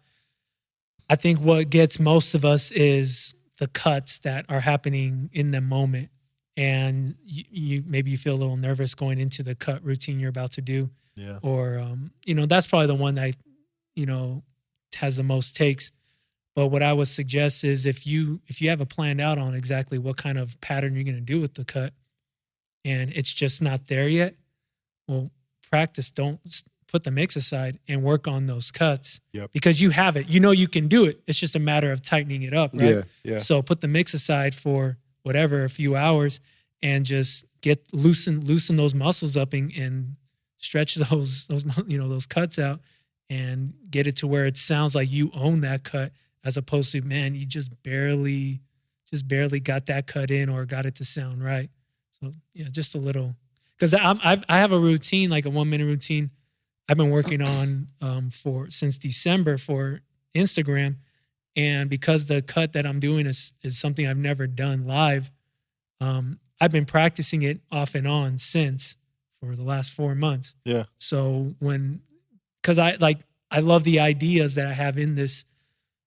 I think what gets most of us is the cuts that are happening in the moment. And you maybe you feel a little nervous going into the cut routine you're about to do. Yeah. Or, that's probably the one that, has the most takes. But what I would suggest is if you have a planned out on exactly what kind of pattern you're going to do with the cut and it's just not there yet, well, practice. Don't put the mix aside and work on those cuts because you have it. You can do it. It's just a matter of tightening it up, right? Yeah. So put the mix aside for whatever, a few hours, and just loosen those muscles up and stretch those cuts out and get it to where it sounds like you own that cut, as opposed to, man, you just barely got that cut in or got it to sound right. So yeah, just a little. Because I have a routine, like a 1-minute routine I've been working on since December for Instagram. And because the cut that I'm doing is something I've never done live, I've been practicing it off and on for the last 4 months. Yeah. So because I love the ideas that I have in this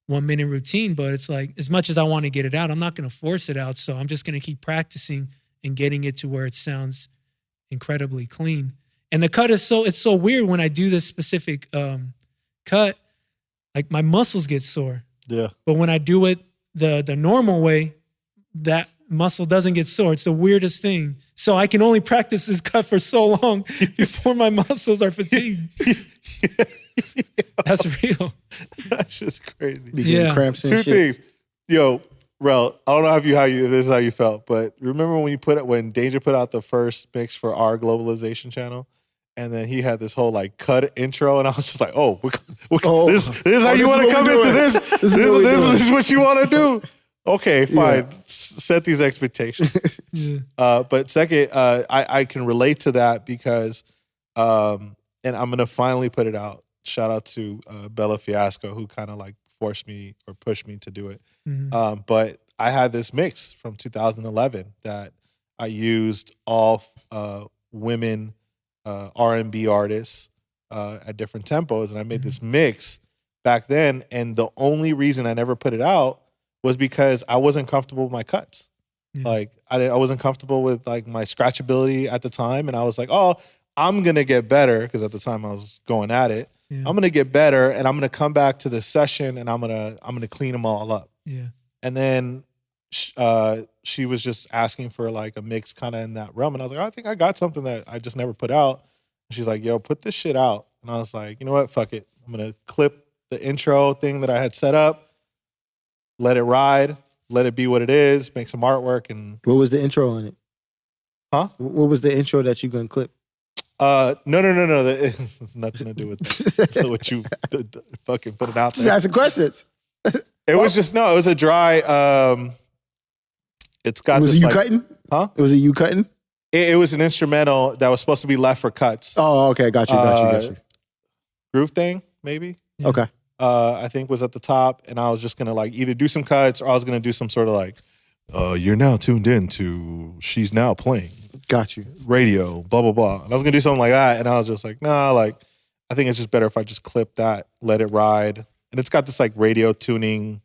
1-minute routine, but it's like, as much as I want to get it out, I'm not going to force it out. So I'm just going to keep practicing and getting it to where it sounds incredibly clean. And the cut it's so weird when I do this specific cut, like my muscles get sore. Yeah. But when I do it the normal way, that muscle doesn't get sore. It's the weirdest thing. So I can only practice this cut for so long before my muscles are fatigued. That's real. That's just crazy. Yeah. Cramps and Two things. Yo, Rell, I don't know if this is how you felt, but remember when Danger put out the first mix for our globalization channel? And then he had this whole like cut intro, and I was just like, this is how you want to come into this. This is what you want to do. Okay, fine. Yeah. Set these expectations. But second, I can relate to that because, and I'm gonna finally put it out. Shout out to Bella Fiasco, who kind of like forced me or pushed me to do it. Mm-hmm. But I had this mix from 2011 that I used all women R&B artists at different tempos, and I made this mix back then. And the only reason I never put it out was because I wasn't comfortable with my cuts. Like I wasn't comfortable with like my scratchability at the time, and I was like, oh, I'm gonna get better, because at the time I was going at it. I'm gonna get better, and I'm gonna come back to this session, and I'm gonna clean them all up. And then she was just asking for like a mix kind of in that realm, and I was like, I think I got something that I just never put out. And she's like, yo, put this shit out. And I was like, you know what, fuck it, I'm gonna clip the intro thing that I had set up, let it ride, let it be what it is, make some artwork. And what was the intro on it? Huh? What was the intro that you gonna clip? No. It has nothing to do with that. What you fucking put it out there. Just asking questions. It was a dry. It's got. Was this, it you like, cutting? Huh? Was it you cutting? It was an instrumental that was supposed to be left for cuts. Oh, okay, got you. Groove thing. maybe. Yeah. Okay. I think was at the top, and I was just gonna like either do some cuts or I was gonna do some sort of like, you're now tuned in to She's Now Playing Got you. Radio, blah blah blah. And I was gonna do something like that, and I was just like, nah, like I think it's just better if I just clip that, let it ride, and it's got this like radio tuning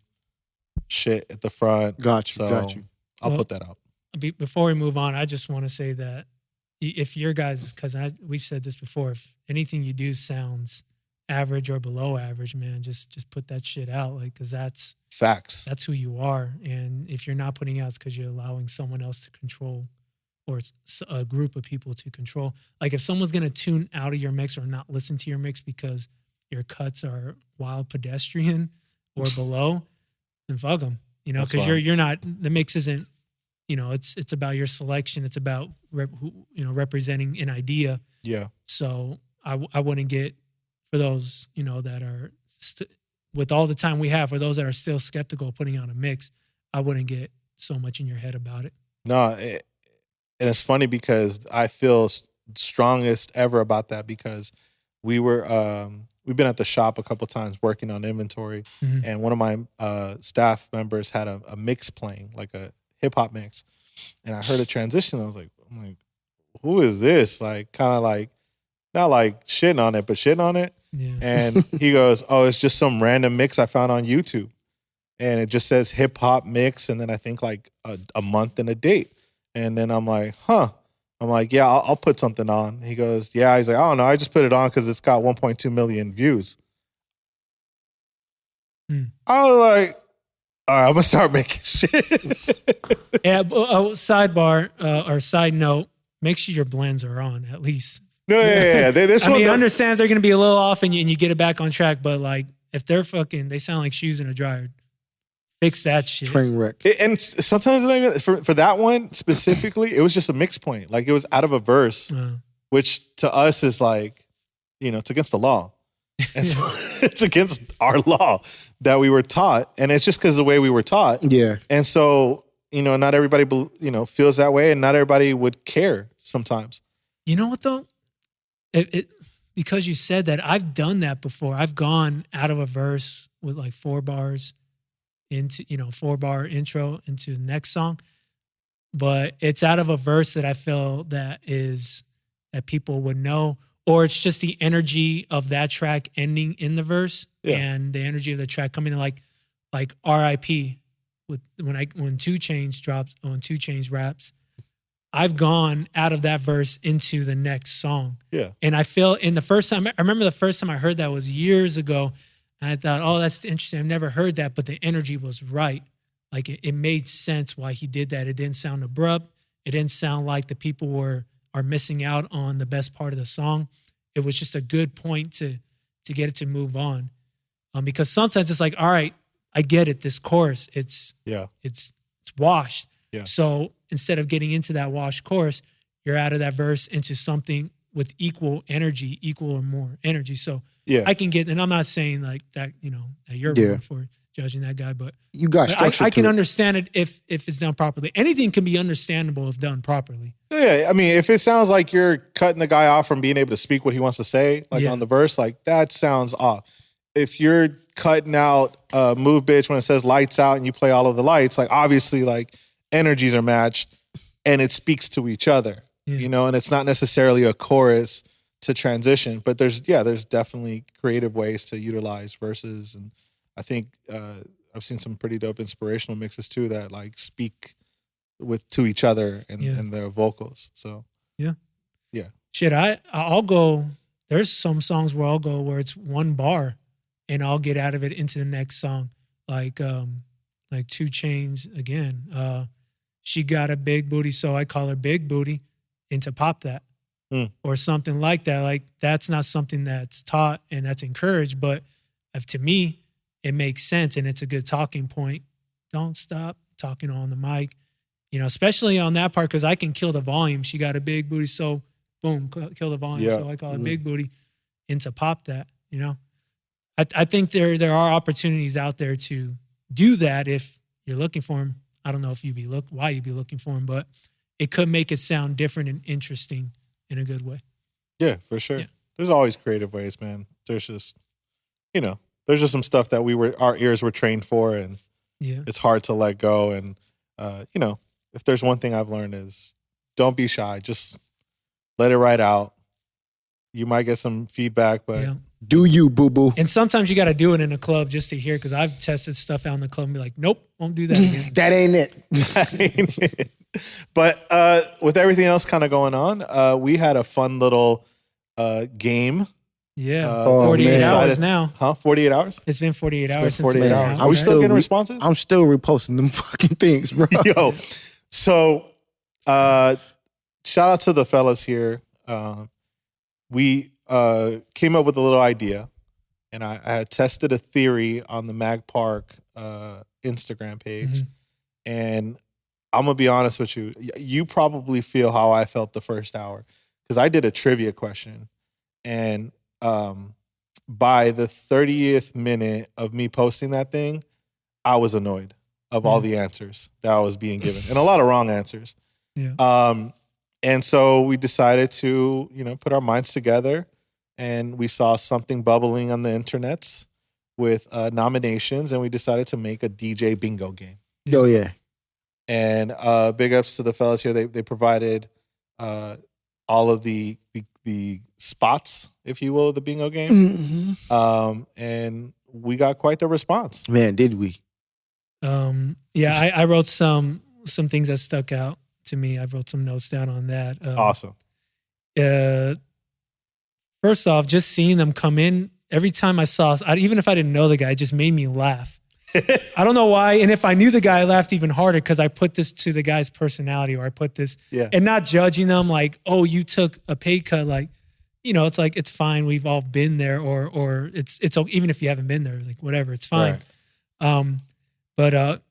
shit at the front. Got you. So Got you. I'll Well, put that out. Before we move on, I just want to say that if your guys, because we said this before, if anything you do sounds average or below average, man, just put that shit out, like, because that's Facts. who you are. And if you're not putting out, it's because you're allowing someone else to control, or it's a group of people to control. Like if someone's gonna tune out of your mix or not listen to your mix because your cuts are wild pedestrian or below, then fuck them. You know, That's because fine. you're not, the mix isn't, you know, it's about your selection. It's about representing an idea. Yeah. So I wouldn't get, for those, you know, that are with all the time we have, for those that are still skeptical of putting out a mix, I wouldn't get so much in your head about it. No, and it's funny because I feel strongest ever about that because we've been at the shop a couple times working on inventory, Mhm. and one of my staff members had a mix playing, like a hip hop mix, and I heard a transition. I'm like, who is this? Like, kind of like, not like shitting on it, but shitting on it. Yeah. And he goes, "Oh, it's just some random mix I found on YouTube, and it just says hip hop mix, and then I think like a month and a date." And then I'm like, "Huh." I'm like, "Yeah, I'll put something on." He goes, "Yeah." He's like, "I don't know. I just put it on because it's got 1.2 million views." I was like, "All right, I'm gonna start making shit." Yeah. Sidebar or side note, make sure your blends are on at least. No, yeah. This I one, mean, I understand they're going to be a little off and you get it back on track, but like if they're they sound like shoes in a dryer, fix that shit. Train wreck. and sometimes not even, for that one specifically, it was just a mix point. Like it was out of a verse, which to us is like, you know, it's against the law. And so it's against our law that we were taught. And it's just because of the way we were taught. Yeah. And so, you know, not everybody, you know, feels that way, and not everybody would care sometimes. You know what though? Because you said that, I've done that before. I've gone out of a verse with like 4 bars into, 4-bar intro into the next song. But it's out of a verse that I feel that people would know, or it's just the energy of that track ending in the verse and the energy of the track coming in, like R.I.P. when 2 Chainz drops, when 2 Chainz raps. I've gone out of that verse into the next song. Yeah. And I feel I remember the first time I heard that was years ago. And I thought, oh, that's interesting. I've never heard that, but the energy was right. Like it made sense why he did that. It didn't sound abrupt. It didn't sound like the people are missing out on the best part of the song. It was just a good point to get it to move on. Because sometimes it's like, all right, I get it. This chorus, it's washed. Yeah. So instead of getting into that washed chorus, you're out of that verse into something with equal energy, equal or more energy. So I can get, and I'm not saying like that, that you're wrong for judging that guy, but you got structure. I can understand it if it's done properly. Anything can be understandable if done properly. Yeah, I mean, if it sounds like you're cutting the guy off from being able to speak what he wants to say, like on the verse, like that sounds off. If you're cutting out Move Bitch when it says lights out and you play all of the lights, like obviously like energies are matched and it speaks to each other, and it's not necessarily a chorus to transition, but there's definitely creative ways to utilize verses. And I think I've seen some pretty dope inspirational mixes too that like speak to each other and their vocals. So yeah. Shit, I'll go. There's some songs where I'll go where it's 1 bar, and I'll get out of it into the next song. Like 2 Chainz again. She got a big booty, so I call her Big Booty, into pop that. Or something like that. Like that's not something that's taught and that's encouraged, but to me, it makes sense and it's a good talking point. Don't stop talking on the mic, especially on that part, because I can kill the volume. She got a big booty, so boom, kill the volume. So I call it Big Booty, into pop that. I think there are opportunities out there to do that if you're looking for them. I don't know if why you'd be looking for them, but it could make it sound different and interesting in a good way. Yeah, for sure. Yeah. There's always creative ways, man. There's just, there's just some stuff that our ears were trained for, and Yeah. it's hard to let go. And if there's one thing I've learned is don't be shy. Just let it ride out. You might get some feedback, but do you, boo-boo. And sometimes you got to do it in a club just to hear, because I've tested stuff out in the club and be like, nope, won't do that again. That ain't it. But with everything else kind of going on, we had a fun little game. Yeah, Oh, 48 man. hours now. Huh? 48 hours? It's been 48 It's hours been since 48 it's been hours. out, Are we right? still getting responses? I'm still reposting them fucking things, bro. Yo, so shout out to the fellas here. We came up with a little idea, and I had tested a theory on the Mag Park Instagram page. And I'm going to be honest with you. You probably feel how I felt the first hour, because I did a trivia question. And by the 30th minute of me posting that thing, I was annoyed of all the answers that was being given, and a lot of wrong answers. Yeah. And so we decided to, put our minds together, and we saw something bubbling on the internets with nominations, and we decided to make a DJ bingo game. Oh, yeah. And big ups to the fellas here. They provided all of the spots, if you will, of the bingo game. And we got quite the response. Man, did we? Yeah, I wrote some things that stuck out to me. I wrote some notes down on that. Awesome. First off, just seeing them come in, every time I saw, even if I didn't know the guy, it just made me laugh. I don't know why. And if I knew the guy, I laughed even harder, because I put this to the guy's personality, or I put this, and not judging them like, oh, you took a pay cut. Like, it's like, it's fine. We've all been there, or it's even if you haven't been there, like whatever, it's fine. Right. But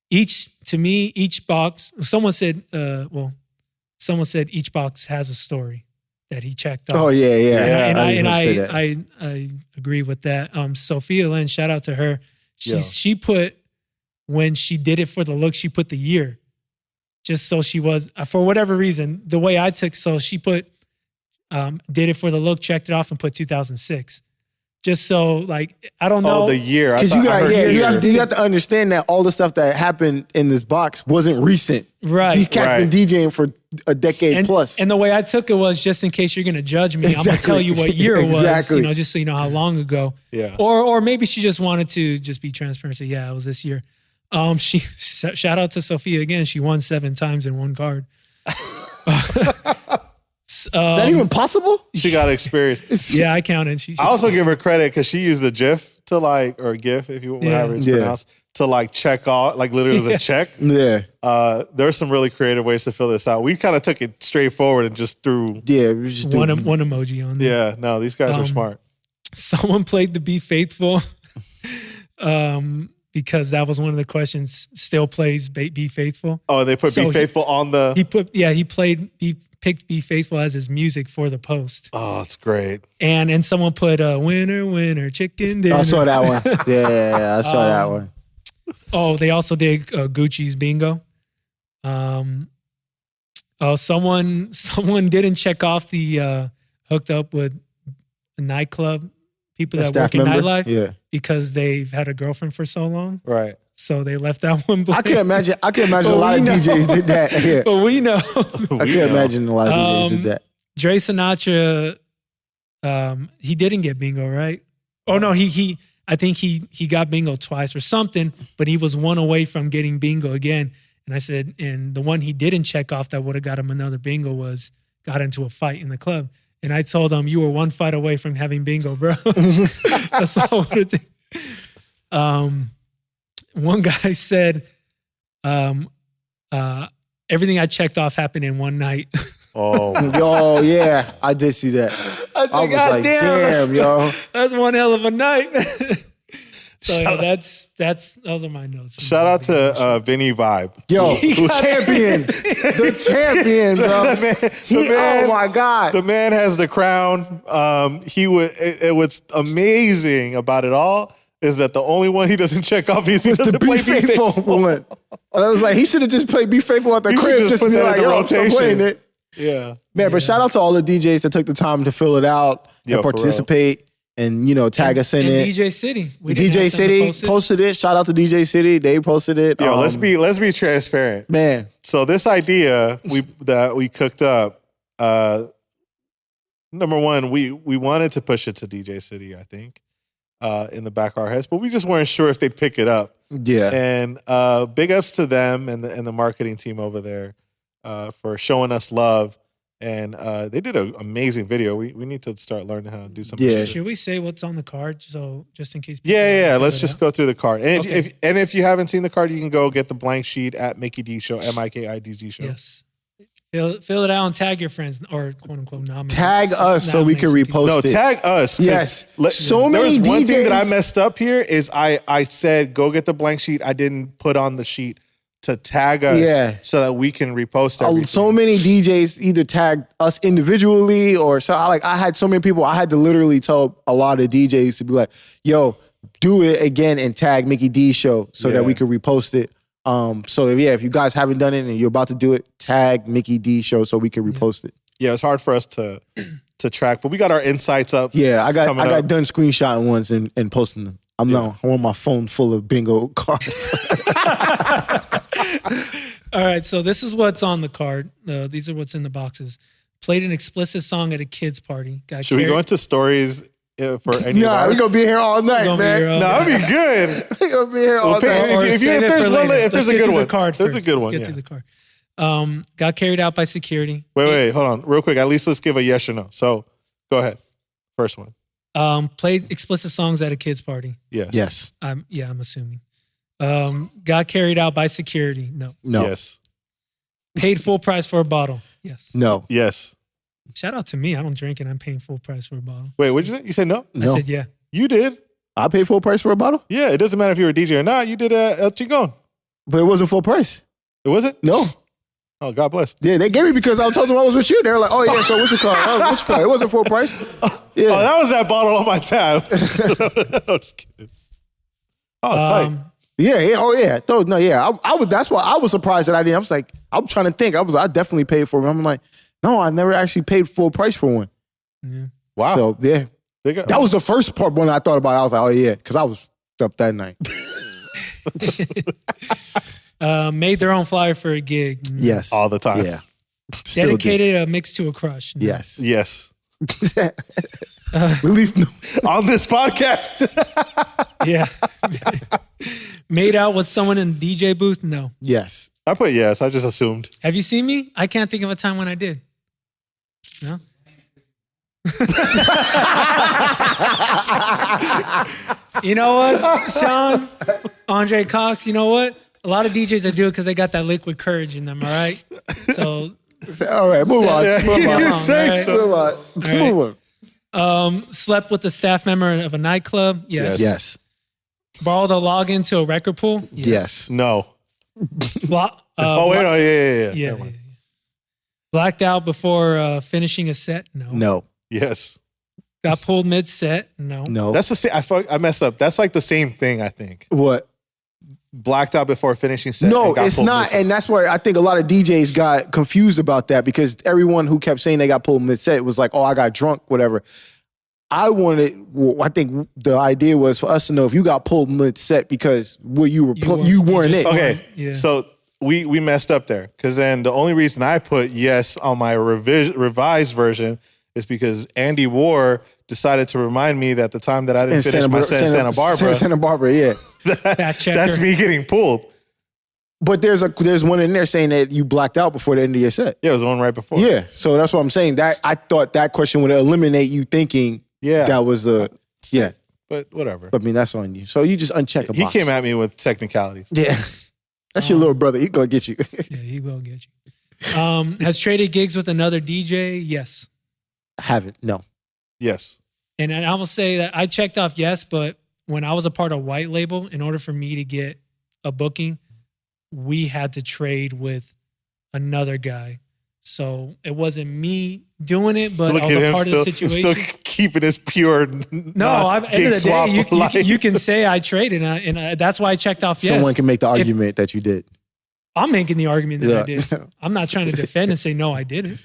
each box, someone said each box has a story that he checked off. Oh yeah. And I agree with that. Sophia Lynn, shout out to her. She put, when she did it for the look, she put the year, just so she was, for whatever reason, the way I took, so she put, did it for the look, checked it off, and put 2006. Just so, like, I don't know. Oh, the year. Because you got to understand that all the stuff that happened in this box wasn't recent. Right. These cats been DJing for a decade plus. And the way I took it was, just in case you're going to judge me, I'm going to tell you what year it was, just so you know how long ago. Yeah. Or maybe she just wanted to just be transparent. Say, yeah, it was this year. She shout out to Sophia again. She won 7 times in one card. Is that even possible? She got experience. Yeah, I counted. I also give her credit because she used a GIF to or GIF, if you whatever it's pronounced, to check off, literally as a check. Yeah. There's some really creative ways to fill this out. We kind of took it straightforward and just threw. Yeah, we just one emoji on there. Yeah, no, these guys were smart. Someone played the Be Faithful. Because that was one of the questions. Still plays Be Faithful. Oh, they put Be Faithful on the. He picked Be Faithful as his music for the post. Oh, it's great. And someone put winner chicken dinner. I saw that one. Yeah, I saw that one. Oh, they also did Gucci's bingo. Someone didn't check off the hooked up with a nightclub people that work in Nightlife, because they've had a girlfriend for so long. Right. So they left that one blank. I can imagine a lot of DJs did that. Yeah. But we know. I can imagine a lot of DJs did that. Dre Sinatra, he didn't get bingo, right? Oh no, I think he got bingo twice or something, but he was one away from getting bingo again. And I said, and the one he didn't check off that would have got him another bingo got into a fight in the club. And I told him, you were one fight away from having bingo, bro. That's all I wanted to. One guy said, everything I checked off happened in one night. Oh, yeah. I did see that. I was like, damn, yo. That's one hell of a night. So those are my notes. Shout out to Vinny Vibe. Yo, champion. The champion, bro. Oh my God. The man has the crown. It was amazing about it all is that the only one he doesn't check off is the Be Faithful one. I was like, he should have just played Be Faithful at the crib just to be like, yo, I'm playing it. Yeah. Man, but shout out to all the DJs that took the time to fill it out and participate. and tag us in and it. DJcity. DJcity posted it. Shout out to DJcity. They posted it. Yo, let's be transparent, man. So this idea that we cooked up, number one, we wanted to push it to DJcity, I think, in the back of our heads, but we just weren't sure if they'd pick it up. Yeah. And big ups to them and the marketing team over there for showing us love. And they did an amazing video. We need to start learning how to do something. Yeah. Should we say what's on the card? So just in case. Yeah. Let's just go through the card. And if you haven't seen the card, you can go get the blank sheet at MikiDz Show, MikiDz Show. Yes. Fill it out and tag your friends or quote unquote nominate. Tag us so we can repost it. No, tag us. Yes. So many DJs. One thing that I messed up here is I said go get the blank sheet. I didn't put on the sheet to tag us so that we can repost everything. So many DJs either tag us individually or so. I had so many people. I had to literally tell a lot of DJs to be like, "Yo, do it again and tag MikiDz Show so that we can repost it." So if you guys haven't done it and you're about to do it, tag MikiDz Show so we can repost it. Yeah, it's hard for us to track, but we got our insights up. Yeah, I got done screenshotting ones and posting them. I want my phone full of bingo cards. All right, so this is what's on the card. These are what's in the boxes. Played an explicit song at a kid's party. Should we go into stories for any? Nah, we're gonna be here all night, man. That'd be good. We're gonna be here all night. If there's a good one, there's a good one. Let's get through the card. Got carried out by security. Wait, hold on, real quick. At least let's give a yes or no. So, go ahead. First one. Played explicit songs at a kid's party. Yes. I'm assuming. Got carried out by security. No. Yes. Paid full price for a bottle. Yes. No. Yes. Shout out to me. I don't drink and I'm paying full price for a bottle. Wait, what'd you say? You said no? I said yeah. You did. I paid full price for a bottle? Yeah, it doesn't matter if you were a DJ or not. You did El Chingon. But it wasn't full price. It wasn't? No. Oh, God bless. Yeah, they gave me because I told them I was with you. They were like, "Oh yeah, so what's your car? What's your car?" It wasn't full price. Yeah. Oh, that was that bottle on my tab. I'm just kidding. Oh, tight. Yeah. Oh yeah. No. Yeah. I was. That's why I was surprised that I didn't. I was like, I'm trying to think. I definitely paid for one. I'm like, no, I never actually paid full price for one. Yeah. Wow. So yeah, that was the first part when I thought about it. I was like, oh yeah, because I was up that night. Made their own flyer for a gig. Yes. All the time. Yeah. Dedicated a mix to a crush. No. Yes. Yes. At least on this podcast. Yeah. Made out with someone in the DJ booth? No. Yes. I put yes. I just assumed. Have you seen me? I can't think of a time when I did. No? You know what, Sean? Andre Cox, you know what? A lot of DJs that do it because they got that liquid courage in them, all right? So... All right, move on. Move on. Slept with a staff member of a nightclub? Yes. Borrowed a login to a record pool? Yes. No. No, yeah. Blacked out before finishing a set? No. Yes. Got pulled mid-set? No. That's the same. I messed up. That's like the same thing, I think. What? Blacked out before finishing set. No, it's not. Mid-set. And that's where I think a lot of DJs got confused about that because everyone who kept saying they got pulled mid-set was like, oh, I got drunk, whatever. I think the idea was for us to know if you got pulled mid-set because you weren't it. Okay, yeah. So we messed up there because then the only reason I put yes on my revised version is because Andy War decided to remind me that the time that I didn't finish my set in Santa Barbara. Santa Barbara, yeah. That's me getting pulled. But there's one in there saying that you blacked out before the end of your set. Yeah, it was the one right before. Yeah, so that's what I'm saying. That I thought that question would eliminate you thinking that was yeah. But whatever. But I mean, that's on you. So you just uncheck a box. He came at me with technicalities. Yeah. That's your little brother. He's going to get you. Yeah, he will get you. Has traded gigs with another DJ? Yes. Haven't. No. Yes. And I will say that I checked off yes, but when I was a part of White Label, in order for me to get a booking, we had to trade with another guy. So it wasn't me doing it, but I was a part of the situation. Still keeping his pure. No, at the end of the day, you can say I traded, and that's why I checked off yes. Someone can make the argument that you did. I'm making the argument that I did. I'm not trying to defend and say no, I didn't.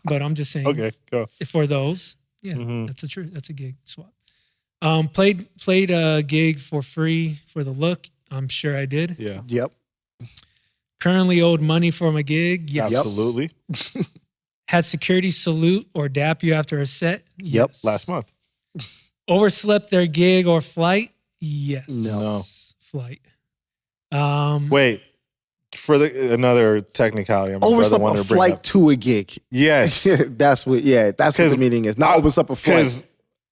But I'm just saying. Okay, go. For those, that's a gig swap. Played a gig for free for the look. I'm sure I did. Yeah. Yep. Currently owed money from a gig. Yes. Absolutely. Had security salute or dap you after a set. Yep. Yes. Last month. Overslept their gig or flight. Yes. No. Flight. Wait. For another technicality, my brother Overslept wanted a to bring flight up. to a gig. Yes. That's what the meaning is. Not overslept a flight. Because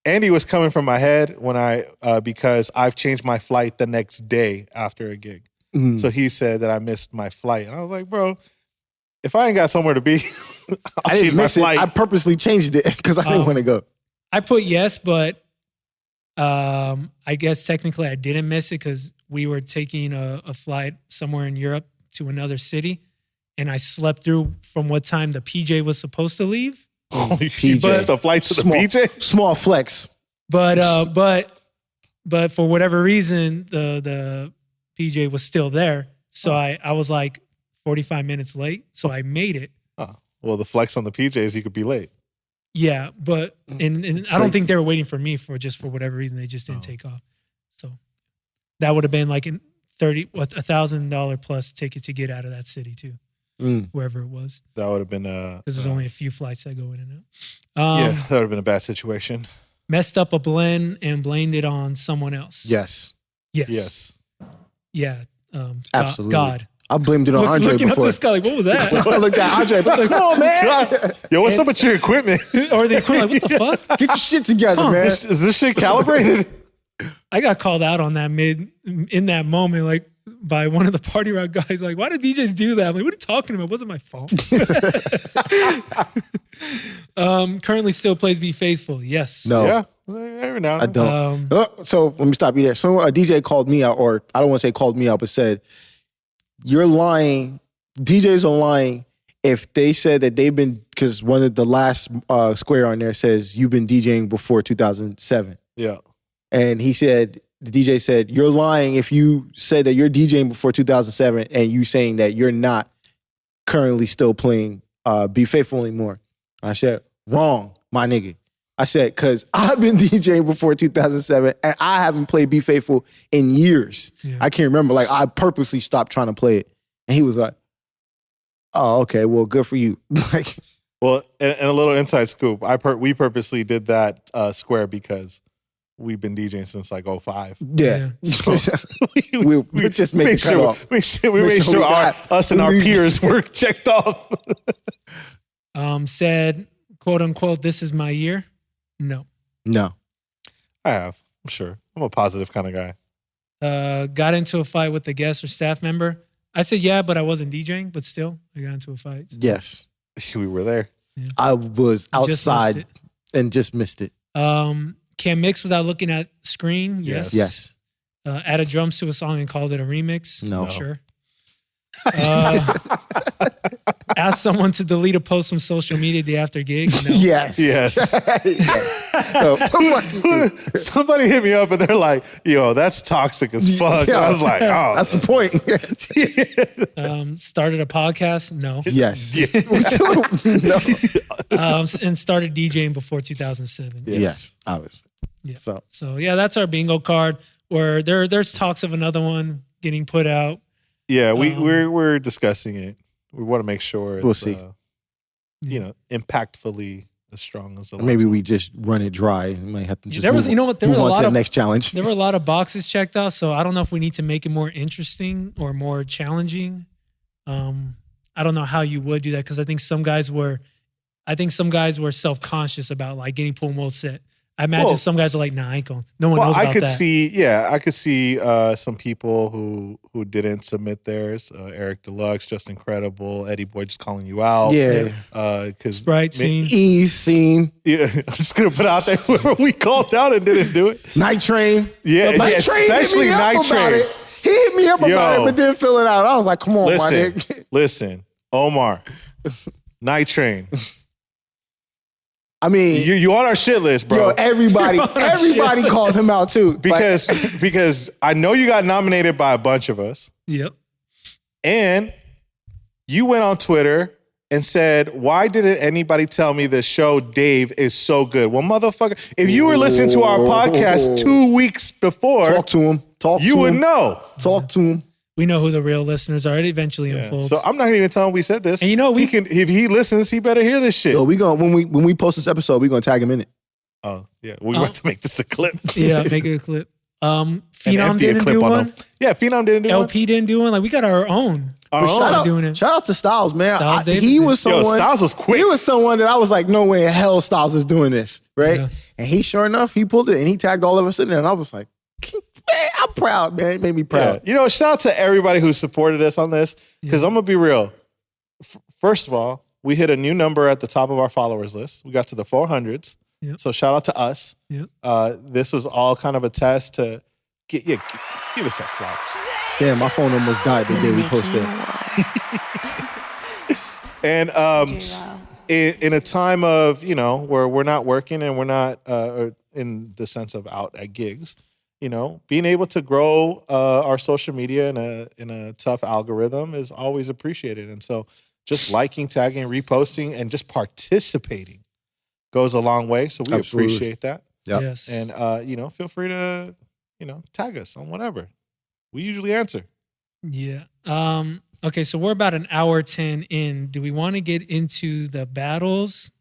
Andy was coming from my head when because I've changed my flight the next day after a gig. Mhm. So he said that I missed my flight. And I was like, bro, if I ain't got somewhere to be, I'll I change didn't my miss it. flight. I purposely changed it because I didn't want to go. I put yes, but I guess technically I didn't miss it because we were taking a flight somewhere in Europe to another city, and I slept through from what time the PJ was supposed to leave. You PJ. missed the flight to the PJ? Small flex. But for whatever reason, the PJ was still there. So I was like 45 minutes late. So I made it. Oh, well, the flex on the PJ is you could be late. Yeah, but and I don't think they were waiting for me for whatever reason. They just didn't take off. So that would have been like $1,000 plus ticket to get out of that city too, wherever it was. That would have been Because there's only a few flights that go in and out. yeah, that would have been a bad situation. Messed up a blend and blamed it on someone else. Yes. Yes. Yeah. Absolutely. God. I blamed it on Andre Looking up before. to the sky, like, what was that? I looked at Andre, but like, come on, man. Yo, what's up with your equipment? Or the equipment, like, what the fuck? Get your shit together, man. Is this shit calibrated? I got called out on that in that moment, like by one of the party rock guys, like, why did DJs do that? I'm like, what are you talking about? It wasn't my fault. Currently still plays Be Faithful. Yes. No. Yeah. Every now I and then. don't. So let me stop you there. So a DJ called me out, or I don't want to say called me out, but said, you're lying. DJs are lying if they said that they've been, because one of the last square on there says you've been DJing before 2007. Yeah. And he said, the DJ said, you're lying if you said that you're DJing before 2007 and you saying that you're not currently still playing Be Faithful anymore. I said, wrong, my nigga. I said, because I've been DJing before 2007 and I haven't played Be Faithful in years. Yeah. I can't remember. Like, I purposely stopped trying to play it. And he was like, oh, okay, well, good for you. Like, Well, and a little inside scoop. We purposely did that square because we've been DJing since like 05. yeah. We'll just make it cut off. We made sure us and our peers were checked off. Said, quote unquote, this is my year. No. No. I have. I'm sure. I'm a positive kind of guy. Got into a fight with a guest or staff member. I said, yeah, but I wasn't DJing, but still, I got into a fight. Yes. We were there. Yeah. I was outside and just missed it. Can mix without looking at screen? Yes. Yes. Added drums to a song and called it a remix? No. Sure. Ask someone to delete a post from social media the after gig? No. Yes. Yes. No, fuck you. Somebody hit me up and they're like, yo, that's toxic as fuck. Yeah. I was like, oh. That's the point. Started a podcast? No. Yes. Yeah. And started DJing before 2007. Yes. Obviously. Yeah. So yeah, that's our bingo card where there's talks of another one getting put out. Yeah, we're discussing it. We want to make sure it's, We'll see. Impactfully as strong as the last maybe one. we just run it dry. We might have to just There was move a lot on to the of next challenge. There were a lot of boxes checked out, so I don't know if we need to make it more interesting or more challenging. I don't know how you would do that because I think some guys were self-conscious about like getting pull mode set. I imagine some guys are like, nah, I ain't going. No one knows about that. I could see some people who didn't submit theirs. Eric Deluxe, Just Incredible, Eddie Boy just calling you out. Yeah. Because Sprite scene. Ease scene. Yeah, I'm just gonna put out there where we called out and didn't do it. Night Train. Yeah, Night Train especially hit me up Night about Train. it. He hit me up about it, but didn't fill it out. I was like, come on, my nigga. Listen, Omar, Night Train. I mean, You on our shit list, bro. yo, everybody called him out too. Because I know you got nominated by a bunch of us. Yep. And you went on Twitter and said, why didn't anybody tell me this show, Dave, is so good? Well, motherfucker, if you were listening to our podcast 2 weeks before, talk to him. You would know. Talk to him. We know who the real listeners are. It eventually unfolds. So I'm not even telling him we said this. And you know, he can, if he listens, he better hear this shit. Yo, we gonna when we post this episode, we gonna tag him in it. Oh yeah, we want to make this a clip. Yeah, make it a clip. Phenom empty a didn't clip do on one. them. Yeah, Phenom didn't do one. LP didn't do one. Like we got our own. Shout out to Styles, man. Styles Davis He did. was someone. Styles was quick. He was someone that I was like, no way in hell Styles is doing this, right? Yeah. And he, sure enough, he pulled it and he tagged all of us in there, and I was like, man, I'm proud, man. It made me proud. Yeah. You know, shout out to everybody who supported us on this, because I'm gonna be real. First of all, we hit a new number at the top of our followers list. We got to the 400s. Yep. So shout out to us. Yep. This was all kind of a test to give us our flowers. Damn, my phone almost died the day we posted. And in a time of, you know, where we're not working and we're not in the sense of out at gigs, you know, being able to grow our social media in a tough algorithm is always appreciated. And so just liking, tagging, reposting, and just participating goes a long way. So we appreciate that. Yep. Yes. And, you know, feel free to, you know, tag us on whatever. We usually answer. Yeah. Okay, so we're about an hour 10 in. Do we want to get into the battles?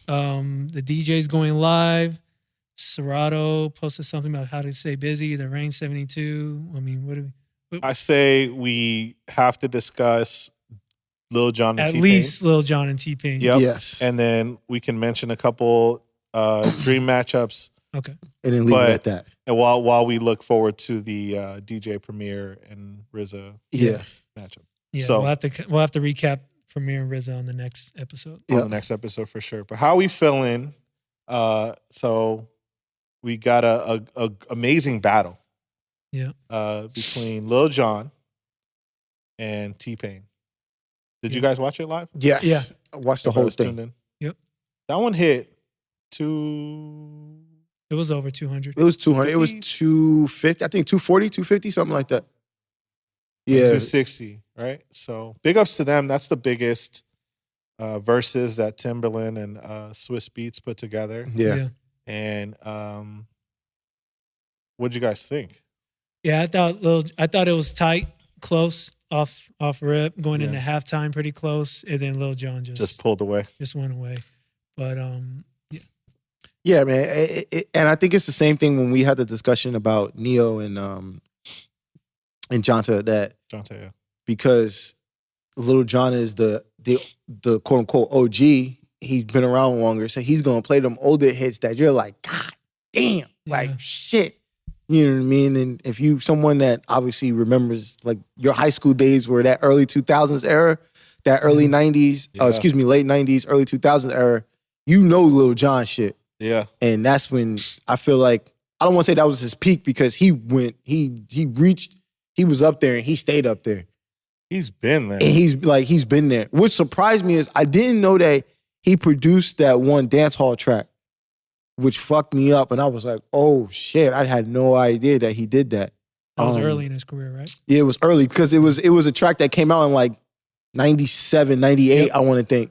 The DJs going live. Serato posted something about how to stay busy. The Rain 72. I mean, what do we? I say we have to discuss Lil Jon and At T-Pain. least Lil Jon and T-Pain. Yep. Yes. And then we can mention a couple dream matchups. Okay. And then leave it at that. And while we look forward to the DJ Premier and RZA matchup. Yeah, So- we'll have to recap Premier and RZA on the next episode. On the next episode for sure. But how we feeling? So we got a amazing battle. Yeah. Between Lil Jon and T-Pain. Did you guys watch it live? Yes. Yeah. I watched the whole Everybody was tuned thing. in? Yep. That one hit 2. It was over 200. It was 200. It was 250. I think 240, 250, something like that. Yeah. 260, right? So big ups to them. That's the biggest verses that Timberland and Swiss Beats put together. Yeah. And what'd you guys think? Yeah, I thought it was tight, close, off rip, going into halftime pretty close, and then Lil Jon Just pulled away. just went away. But Yeah, man. And I think it's the same thing when we had the discussion about Neo and Jonta, that Jonte, yeah. because Lil Jon is the quote unquote OG, he's been around longer, so he's gonna play them older hits that you're like, God damn, like shit. You know what I mean? And if you someone that obviously remembers like your high school days were that early 2000s era, that early 90s, late 90s, early 2000s era, you know Lil Jon shit. Yeah. And that's when I feel like, I don't want to say that was his peak, because he was up there and he stayed up there. He's been there. And he's been there. What surprised me is I didn't know that he produced that one dance hall track, which fucked me up. And I was like, oh shit, I had no idea that he did that. that was early in his career, right? Yeah, it was early because it was a track that came out in like 97, 98, I want to think.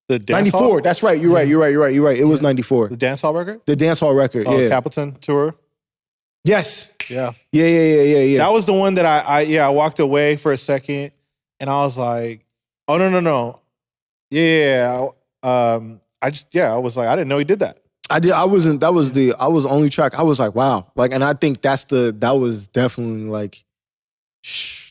The dance 94, hall? that's right. You're right. It was 94. The dance hall record? The dance hall record, Oh, yeah. Capleton tour? Yes. Yeah. Yeah. That was the one that I walked away for a second and I was like, oh, no. Yeah. I was like, I didn't know he did that. I was the only track. I was like, wow. Like, and I think that was definitely like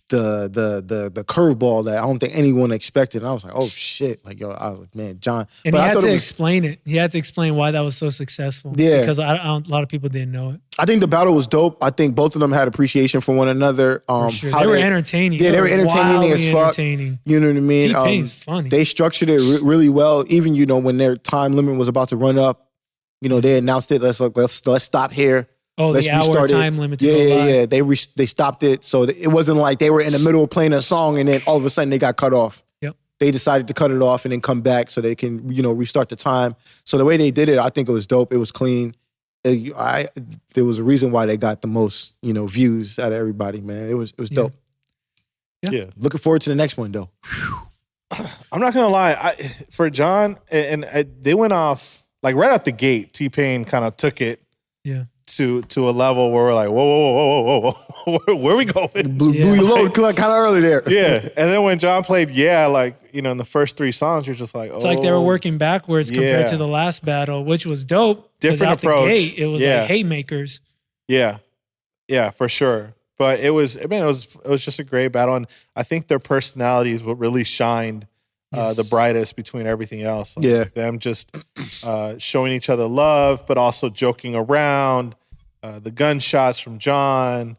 the curveball that I don't think anyone expected. And I was like, oh shit. Like, yo, I was like, man, John. And but he I had thought to explain it. He had to explain why that was so successful. Yeah. Because a lot of people didn't know it. I think the battle was dope. I think both of them had appreciation for one another. For sure. How They were entertaining. Yeah, they were entertaining as fuck. Entertaining. You know what I mean? T-Pain's funny. They structured it really well. Even, when their time limit was about to run up, they announced it. Let's stop here. Oh, Let's the hour restart it. time limit to go live. Yeah. They stopped it. So it wasn't like they were in the middle of playing a song and then all of a sudden they got cut off. Yep. They decided to cut it off and then come back so they can, restart the time. So the way they did it, I think it was dope. It was clean. There was a reason why they got the most, views out of everybody, man. It was dope. Yeah. Yeah. Looking forward to the next one, though. I'm not gonna lie. For John, they went off like right out the gate. T-Pain kind of took it to a level where we're like, whoa, where are we going? Blew your load kind of early there. Yeah, and then when John played, like in the first 3 songs, you're just like, it's like they were working backwards compared to the last battle, which was dope. Different approach. The gate, it was like haymakers. Yeah, for sure. But it was just a great battle, and I think their personalities what really shined the brightest between everything else. Like them just showing each other love, but also joking around. The gunshots from John,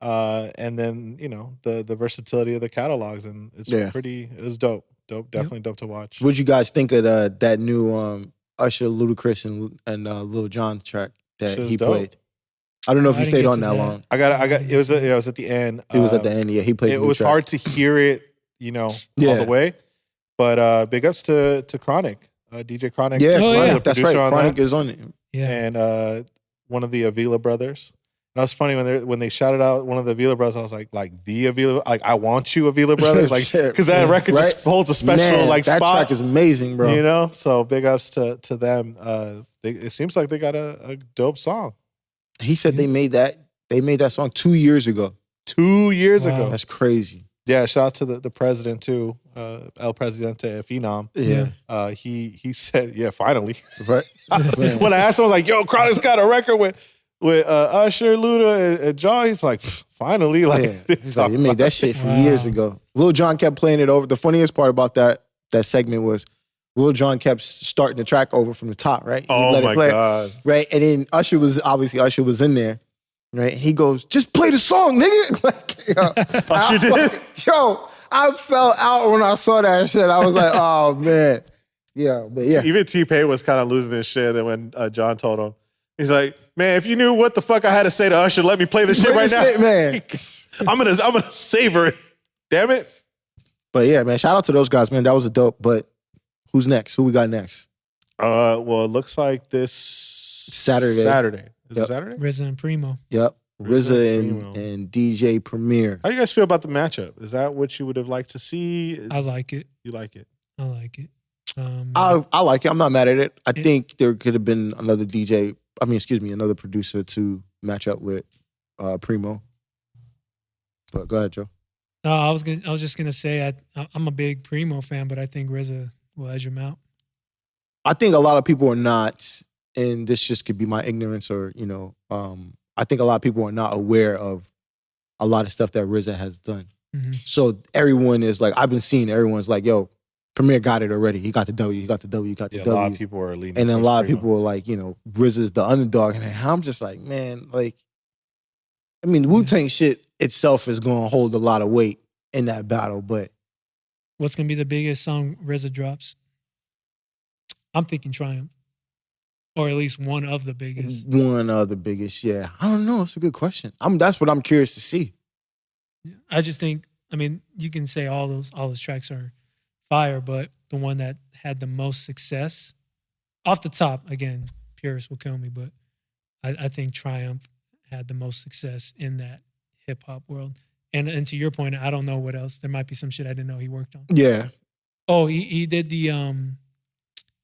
and then the versatility of the catalogs, and it's it was dope, definitely dope to watch. What'd you guys think of that new Usher, Ludacris, and Lil Jon track that he played? I don't know if you stayed on that long. I got. It was at the end. It was at the end. Yeah, he played. It was hard to hear it, all the way. But big ups to Chronic, DJ Chronic. Yeah, that's right. Chronic is on it. Yeah, and one of the Avila brothers. And that was funny when they shouted out one of the Avila brothers. I was like the Avila, like I want you Avila brothers, like because that record just holds a special that spot. That track is amazing, bro. So big ups to them. It seems like they got a dope song. He said they made that song 2 years ago. 2 years ago. That's crazy. Yeah, shout out to the president too, El Presidente Phenom. Yeah. He said, finally. Right. When I asked him, I was like, yo, Chronic's got a record with Usher, Luda, and John. He's like, finally. He's like, you made that shit from years ago. Lil Jon kept playing it over. The funniest part about that segment was Lil Jon kept starting the track over from the top, right? Oh my God. Right? And then Usher was in there, right? He goes, just play the song, nigga. Usher did? I fell out when I saw that shit. I was like, oh, man. Yeah, but yeah. Even T-Pain was kind of losing his shit. Then when John told him, he's like, man, if you knew what the fuck I had to say to Usher, let me play this shit right now. Man. I'm gonna savor it. Damn it. But yeah, man, shout out to those guys, man. That was a dope. But who's next? Who we got next? Well, it looks like this Saturday. Is it Saturday? RZA and Primo. Yep. RZA and DJ Premier. How do you guys feel about the matchup? Is that what you would have liked to see? I like it. You like it? I like it. I like it. I'm not mad at it. I think there could have been another another producer to match up with Primo. But go ahead, Joe. No, I was just gonna say I'm a big Primo fan, but I think RZA will edge him out. I think a lot of people are not, and this just could be my ignorance, or I think a lot of people are not aware of a lot of stuff that RZA has done. Mm-hmm. So everyone is like, I've been seeing everyone's like, yo, Premier got it already. He got the W. He got the W. He got the W. A lot of people are leaning. And then a lot of people are like, RZA's the underdog. And I'm just like, man, Wu-Tang shit itself is going to hold a lot of weight in that battle. But what's going to be the biggest song RZA drops? I'm thinking Triumph. Or at least one of the biggest. One of the biggest, yeah. I don't know. It's a good question. That's what I'm curious to see. I just think, you can say all those tracks are fire, but the one that had the most success, off the top, again, purists will kill me, but I think Triumph had the most success in that hip hop world. And to your point, I don't know what else. There might be some shit I didn't know he worked on. Yeah. Oh, he did the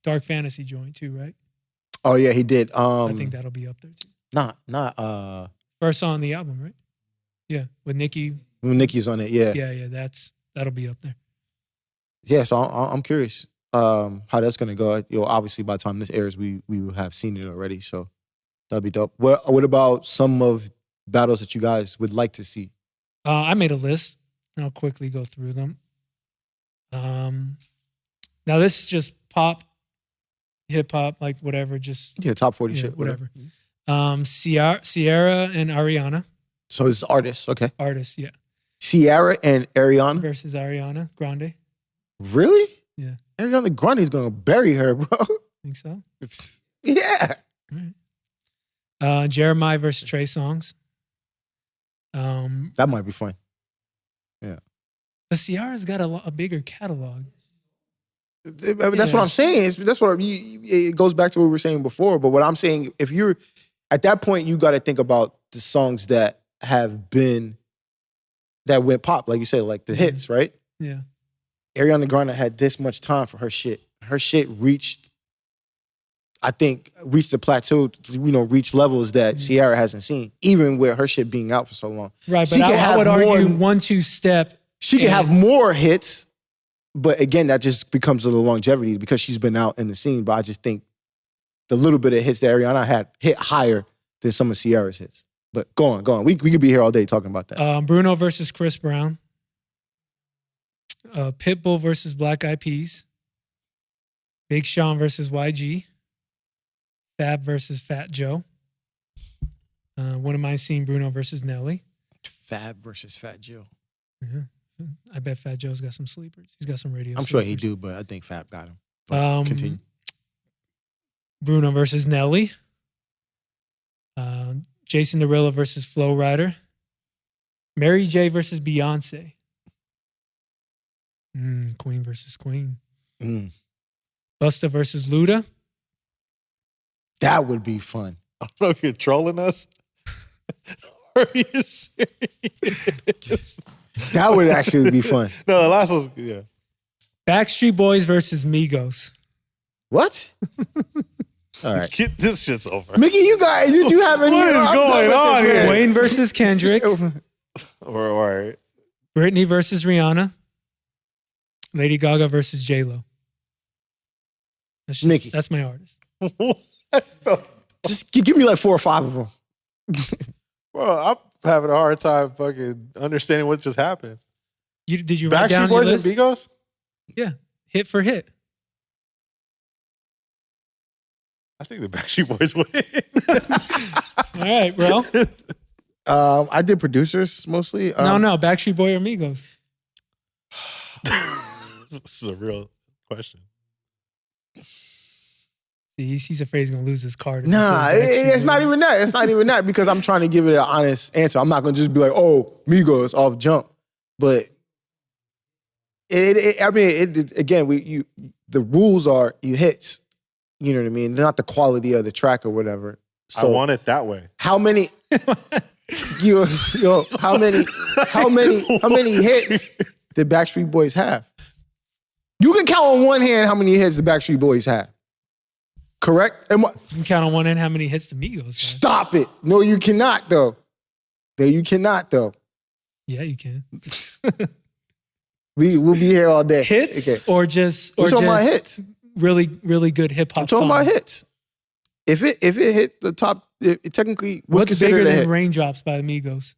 Dark Fantasy joint too, right? Oh yeah, he did. I think that'll be up there too. Not first song on the album, right? Yeah, with Nicki. When Nicki's on it, yeah. Yeah, that'll be up there. Yeah, so I'm curious how that's gonna go. Obviously by the time this airs, we will have seen it already, so that'll be dope. What about some of battles that you guys would like to see? I made a list. I'll quickly go through them. Now this is just pop, hip hop, like whatever, just top 40 shit, whatever. Sierra and Ariana. So it's artists, okay. Artists, yeah. Sierra and Ariana versus Ariana Grande. Really? Yeah. Ariana Grande's gonna bury her, bro. Think so? Yeah. All right. Jeremiah versus Trey Songz. That might be fun. Yeah. But Sierra's got a bigger catalog. That's what I'm saying. It goes back to what we were saying before. But what I'm saying, if you're at that point, you got to think about the songs that went pop, like you said, like the hits, right? Yeah. Ariana Grande had this much time for her shit. Her shit reached the plateau, reach levels that Ciara hasn't seen, even with her shit being out for so long. Right, but I would argue 1-2 step. She can have more hits, but again, that just becomes a little longevity because she's been out in the scene. But I just think the little bit of hits that Ariana had hit higher than some of Ciara's hits. But go on. We could be here all day talking about that. Bruno versus Chris Brown. Pitbull versus Black Eyed Peas. Big Sean versus YG. Fab versus Fat Joe. Wouldn't mind seeing Bruno versus Nelly. Fab versus Fat Joe. Yeah. I bet Fat Joe's got some sleepers. He's got some radio I'm sleepers. sure he do, but I think Fab got him. But continue. Bruno versus Nelly. Jason Derulo versus Flo Rida. Mary J versus Beyonce. Queen versus Queen. Busta versus Luda. That would be fun. I don't know if you're trolling us or you're serious. That would actually be fun. No, the last was, yeah. Backstreet Boys versus Migos. What? All right. This shit's over. Mickey, did you have any? What is going on here? Wayne versus Kendrick. All right. Britney versus Rihanna. Lady Gaga versus J-Lo. Mickey. That's my artist. Just give me like 4 or 5 of them. Bro, I'm having a hard time fucking understanding what just happened. Did you write down Backstreet your Boys list? and Migos? Yeah, hit for hit. I think the Backstreet Boys win. All right, bro. I did producers mostly. No, Backstreet Boy or Migos? This is a real question. He's afraid he's going to lose his card. Nah, it's not even that. It's not even that because I'm trying to give it an honest answer. I'm not going to just be like, oh, Migos off jump. But the rules are you hits. You know what I mean? Not the quality of the track or whatever. So I want it that way. How many how many hits did Backstreet Boys have? You can count on one hand how many hits the Backstreet Boys have. Correct? You can count on one hand how many hits the Migos have. Stop it. No, you cannot, though. Yeah, you can. We'll be here all day. Hits okay. or just hits. Really, really good hip hop songs. I'm talking about hits. If it hit the top, it technically was What's considered bigger a than hit. Raindrops by the Migos?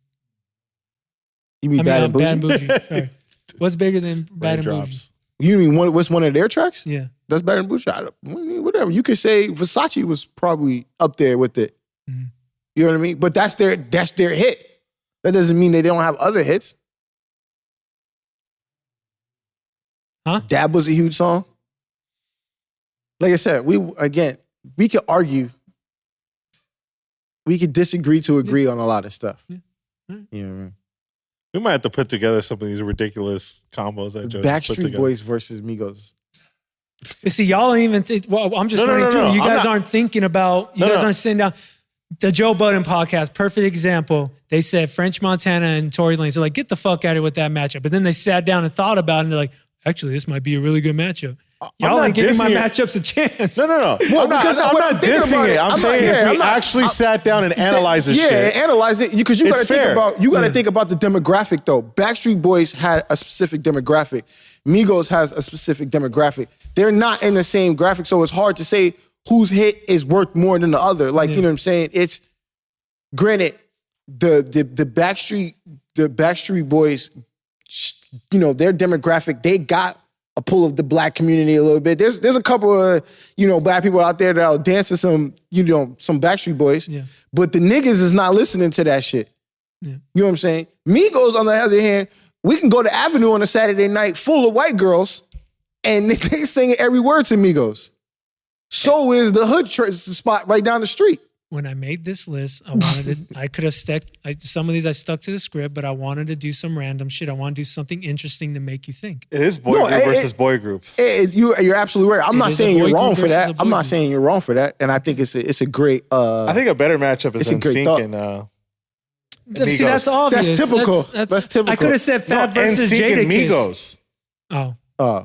You mean Bad and Bougie? Bad and Bougie. Sorry. What's bigger than Bad and Bougie? Raindrops. You mean what's one of their tracks? Yeah. That's Bad and Bougie. Whatever. You could say Versace was probably up there with it. Mm-hmm. You know what I mean? But that's their hit. That doesn't mean they don't have other hits. Huh? Dab was a huge song. Like I said, we could argue. We could disagree to agree on a lot of stuff. Yeah. You know what I mean? We might have to put together some of these ridiculous combos that Joe put Backstreet together. Boys versus Migos. See, y'all don't even think. Well, I'm just running through. You guys aren't thinking about. You guys aren't sitting down. The Joe Budden podcast, perfect example. They said French Montana and Torey Lanez. They're like, get the fuck out of here with that matchup. But then they sat down and thought about it, and they're like, actually, this might be a really good matchup. Y'all ain't giving my matchups a chance. No. Well, I'm not dissing it. I'm saying if we actually sat down and analyzed this shit. Yeah, analyze it. Because you got to think fair. about think about the demographic though. Backstreet Boys had a specific demographic. Migos has a specific demographic. They're not in the same graphic, so it's hard to say whose hit is worth more than the other. Like, you know what I'm saying? It's granted, the Backstreet Boys, you know, their demographic, they got a pull of the black community a little bit. There's a couple of, you know, black people out there that'll dance to some Backstreet Boys. Yeah. But the niggas is not listening to that shit. Yeah. You know what I'm saying? Migos, on the other hand, we can go to Avenue on a Saturday night full of white girls and they sing every word to Migos. So is the hood spot right down the street. When I made this list, I could have stuck, some of these I stuck to the script, but I wanted to do some random shit. I want to do something interesting to make you think. It is boy group versus boy group. You're absolutely right. I'm not saying you're wrong for that. I'm not saying you're wrong for that. And I think it's a great... I think a better matchup is NSYNC and Migos. See, that's obvious. That's typical. That's typical. I could have said Fab versus Jada and Migos. Oh. Yeah.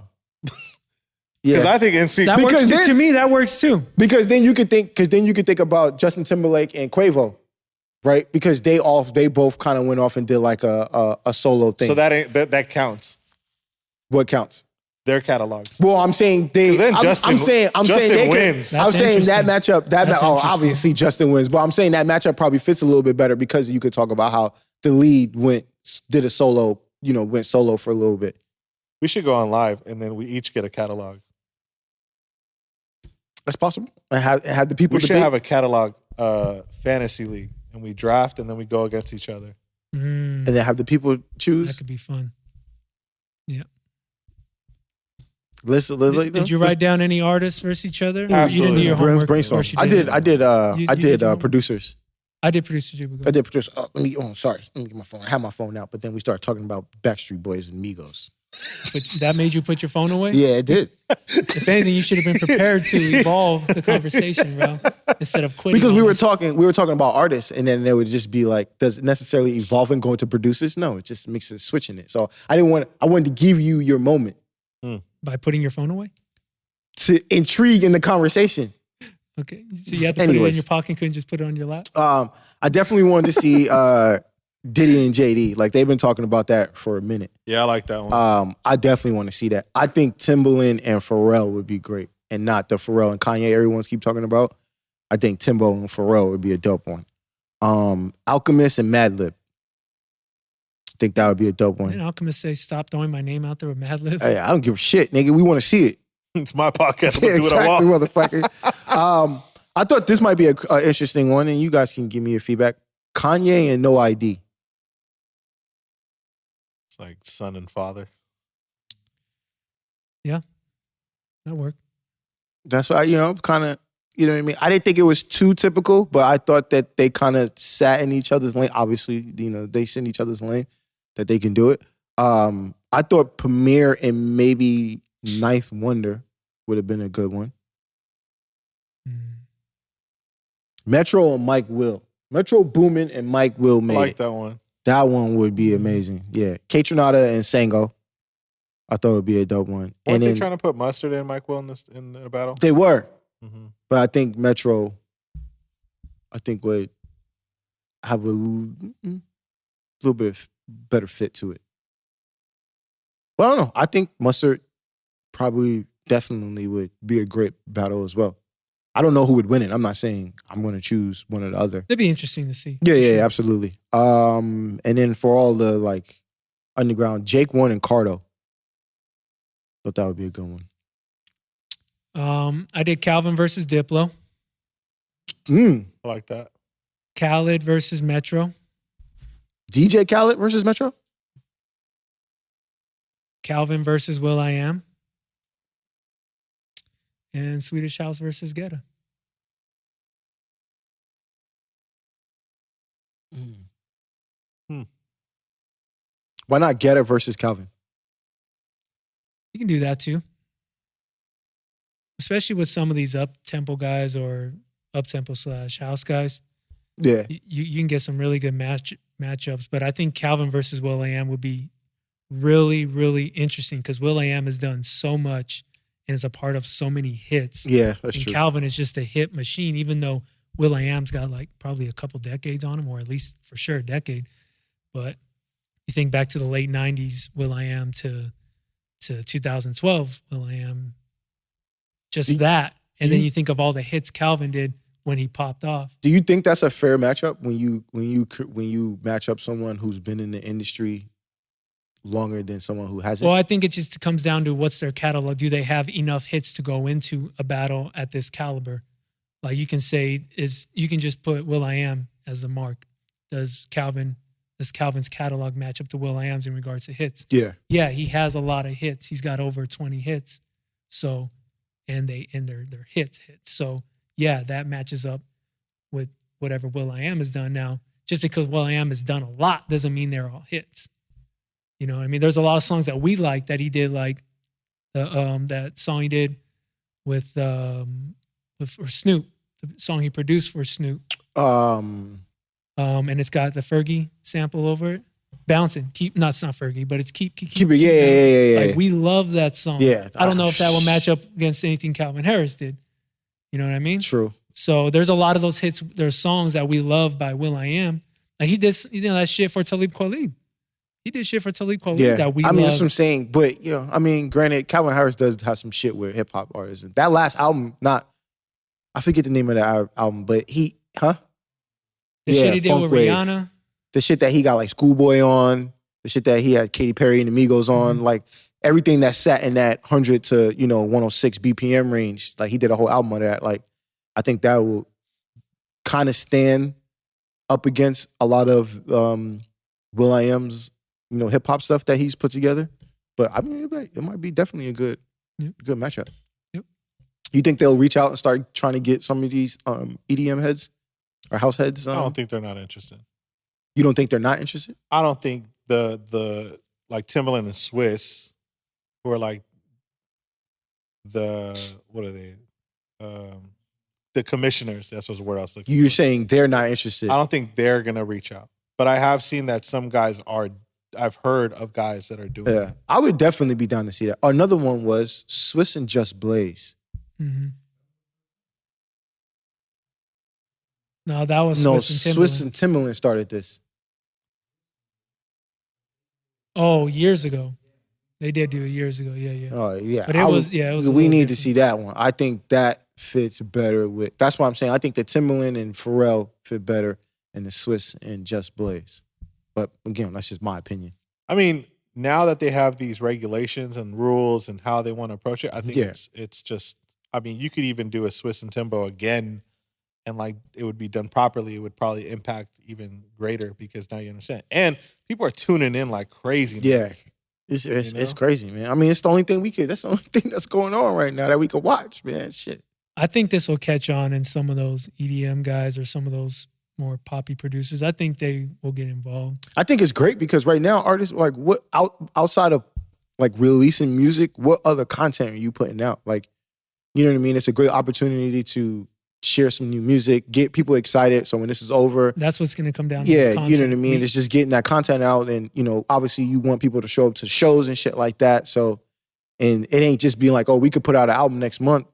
Because I think NSYNC. That Because works too. then- To me, that works too. Because then you could think about Justin Timberlake and Quavo, right? Because they both kind of went off and did like a solo thing. So that counts. What counts? Their catalogs. Well, I'm saying they. Then I'm Justin saying they could- wins. I'm That's saying that interesting. matchup. That's interesting. Obviously Justin wins, but I'm saying that matchup probably fits a little bit better because you could talk about how the lead did a solo, went solo for a little bit. We should go on live and then we each get a catalog. That's possible. And have the people. We should debate. have a catalog fantasy league and we draft and then we go against each other. And then have the people That choose. could be fun. Yeah. Did you write down any artists versus each other? Or Absolutely. You didn't do your homework. Brainstorm. Or she I did. You I did did your homework? producers. I did producer too. I did producers. Sorry. Let me get my phone. I have my phone out, but then we started talking about Backstreet Boys and Migos. But that made you put your phone away? Yeah, it did. If anything, you should have been prepared to evolve the conversation, bro, instead of quitting. Because on we were us. talking about artists, and then there would just be like, does it necessarily evolving going to producers? No, it just makes it switching it. So I wanted to give you your moment By putting your phone away? to intrigue in the conversation. Okay. So you had to put it in Anyways. your pocket, couldn't just put it on your lap? I definitely wanted to see Diddy and JD. Like they've been talking about that for a minute. Yeah, I like that one. I definitely want to see that. I think Timbaland and Pharrell would be great, and not the Pharrell and Kanye everyone's keep talking about. I think Timbo and Pharrell would be a dope one. Alchemist and Madlib. I think that would be a dope one. And Alchemist say, stop throwing my name out there with Madlib. Hey, I don't give a shit, nigga. We want to see it. It's my podcast. I'm Yeah, gonna do what I exactly, want. motherfucker. I thought this might be an interesting one, and you guys can give me your feedback. Kanye and No ID. It's like son and father. That worked. That's why, kind of, you know what I mean? I didn't think it was too typical, but I thought that they kind of sat in each other's lane. Obviously, they sit in each other's lane, that they can do it. I thought Premier and maybe Ninth Wonder would have been a good one. Metro and Mike Will. Metro Boomin and Mike Will I made like it. that one. That one would be amazing. Yeah. K-Tronada and Sango. I thought it would be a dope one. Weren't And they then trying to put Mustard and Mike Will in the battle? they were, Mm-hmm. but I think Metro, would have a little bit better fit to it. Well, I don't know. I think Mustard probably definitely would be a great battle as well. I don't know who would win it. I'm not saying I'm going to choose one or the other. That'd be interesting to see. Yeah, for yeah, sure. absolutely. And then for all the like underground, Jake One and Cardo. Thought that would be a good one. I did Calvin versus Diplo. I like that. Khaled versus Metro. DJ Khaled versus Metro? Calvin versus Will.i.am. And Swedish House versus Guetta. Why not Guetta versus Calvin? You can do that too. Especially with some of these up-tempo guys or up-tempo / house guys. Yeah. You can get some really good matchups. But I think Calvin versus Will.i.am would be really, really interesting because Will.i.am has done so much and is a part of so many hits. Yeah, that's And true. Calvin is just a hit machine, even though Will.i.am's got like probably a couple decades on him, or at least for sure a decade. But you think back to the late 90s, Will.i.am to 2012, Will.i.am, just that. And then you think of all the hits Calvin did when he popped off. Do you think that's a fair matchup when you match up someone who's been in the industry longer than someone who hasn't? Well, I think it just comes down to what's their catalog. Do they have enough hits to go into a battle at this caliber? Like you can say you can just put Will.i.am as a mark. Does Calvin's catalog match up to Will.i.am's in regards to hits? Yeah. Yeah, he has a lot of hits. He's got over 20 hits. So, and they're hits. So, yeah, that matches up with whatever Will.i.am has done. Now, just because Will.i.am has done a lot doesn't mean they're all hits. You know, I mean, there's a lot of songs that we like that he did, like the that song he did with for Snoop, the song he produced for Snoop. And it's got the Fergie sample over it. Bouncing, it's not Fergie, but it's keep Keep it, bouncing. yeah. Like we love that song. Yeah. I don't know if that will match up against anything Calvin Harris did. You know what I mean? True. So there's a lot of those hits. There's songs that we love by will.i.am. Like he did, that shit for Talib Kweli. He did shit for Talib Kweli that we love. that's what I'm saying. But, granted, Calvin Harris does have some shit with hip hop artists. That last album, I forget the name of the album, but The shit he did Funk with Wave. Rihanna. The shit that he got like Schoolboy on, the shit that he had Katy Perry and the Migos on, like everything that sat in that 100 to 106 BPM range. Like he did a whole album of that. Like I think that will kind of stand up against a lot of will.i.am's hip hop stuff that he's put together. But I mean, it might be definitely a good matchup. Yep. You think they'll reach out and start trying to get some of these EDM heads or house heads? I don't think they're not interested. You don't think they're not interested? I don't think the like Timbaland and Swiss, who are like what are they? The commissioners. That's what the word I was looking for. You're saying they're not interested? I don't think they're gonna reach out, but I have seen that some guys are. I've heard of guys that are doing. Yeah, I would definitely be down to see that. Another one was Swiss and Just Blaze. Mm-hmm. No, that was Swiss and Timbaland. Swiss and Timbaland started this. Oh, years ago. They did do it years ago. Yeah. Oh yeah, but it was a we need different. to see that one. I think that fits better with. That's why I'm saying I think the Timbaland and Pharrell fit better than the Swiss and Just Blaze. But again, that's just my opinion. I mean, now that they have these regulations and rules and how they want to approach it, I think it's just. I mean, you could even do a Swiss and Timbo again, and like it would be done properly. It would probably impact even greater because now you understand. And people are tuning in like crazy. Yeah, it's crazy, man. I mean, it's the only thing that's the only thing that's going on right now that we can watch, man. Shit. I think this will catch on in some of those EDM guys or some of those more poppy producers. I think they will get involved. I think it's great because right now artists like what outside of like releasing music, what other content are you putting out? Like, you know what I mean? It's a great opportunity to share some new music, get people excited. So when this is over, that's what's going to come down to. Yeah, this content. you know what I mean? It's just getting that content out, and obviously you want people to show up to shows and shit like that. So, and it ain't just being like, oh, we could put out an album next month.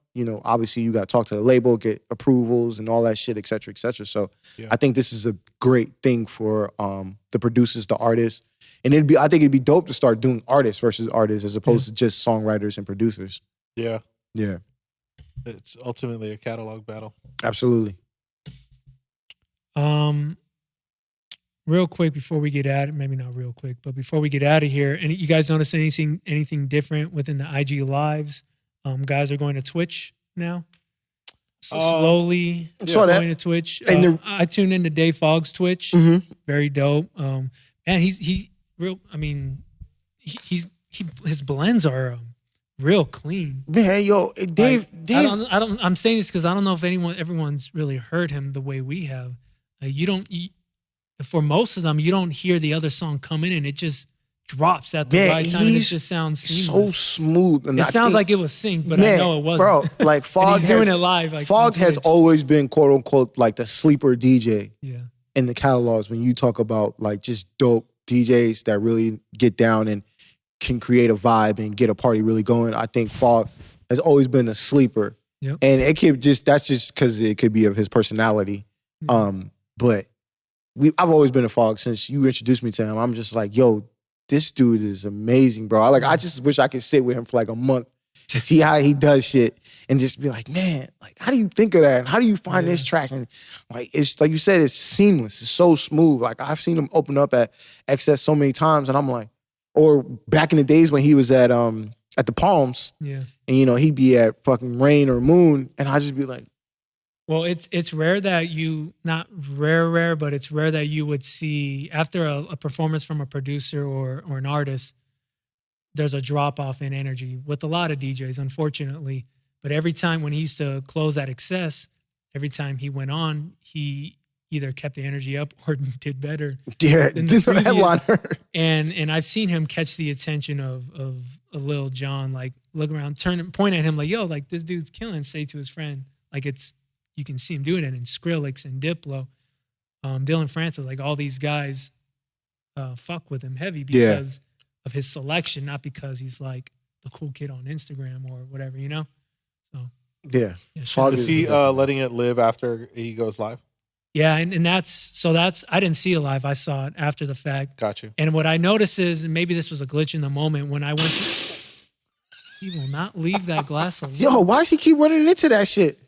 Obviously you got to talk to the label, get approvals and all that shit, et cetera, et cetera. So I think this is a great thing for the producers, the artists. And I think it'd be dope to start doing artists versus artists as opposed to just songwriters and producers. Yeah. Yeah. It's ultimately a catalog battle. Absolutely. Real quick before we get out, maybe not real quick, but before we get out of here, and you guys notice anything different within the IG lives? Guys are going to Twitch now. Slowly going to Twitch. I tuned into Dave Fogg's Twitch. Mm-hmm. Very dope. And he's real. I mean, his blends are real clean. Man, yo, Dave. I'm saying this because I don't know if everyone's really heard him the way we have. For most of them, you don't hear the other song come in, and it just drops at the right time, and it just sounds seamless. So smooth. And it sounds like it was synced, but I know it wasn't. Bro, like Fogg he's doing it live. Like Fogg has always been quote unquote like the sleeper DJ Yeah. in the catalogs when you talk about like just dope DJs that really get down and can create a vibe and get a party really going. I think Fogg has always been a sleeper. Yep. And that's just because it could be of his personality. But I've always been a Fogg since you introduced me to him. I'm just like, yo, this dude is amazing, bro. I just wish I could sit with him for like a month to see how he does shit and just be like, man, like, how do you think of that? And how do you find this track? And like, it's like you said, it's seamless. It's so smooth. Like I've seen him open up at XS so many times, and I'm like, or back in the days when he was at the Palms, and he'd be at fucking Rain or Moon, and I'd just be like, well, it's rare that not rare, but it's rare that you would see after a performance from a producer or an artist, there's a drop off in energy with a lot of DJs, unfortunately. But every time when he used to close that excess, every time he went on, he either kept the energy up or did better. Yeah, the headliner. And I've seen him catch the attention of Lil Jon, like look around, point at him like, yo, like this dude's killing, say to his friend. Like you can see him doing it in Skrillex and Diplo, Dylan Francis, like all these guys. fuck with him heavy Yeah. because of his selection, not because he's like the cool kid on Instagram or whatever, you know? So Yeah. yeah, Fog Is he letting it live after he goes live? yeah, and that's I didn't see it live. I saw it after the fact. Got you. And what I noticed is, and maybe this was a glitch in the moment, when I went to, he will not leave that glass alone. Yo, why does he keep running into that shit?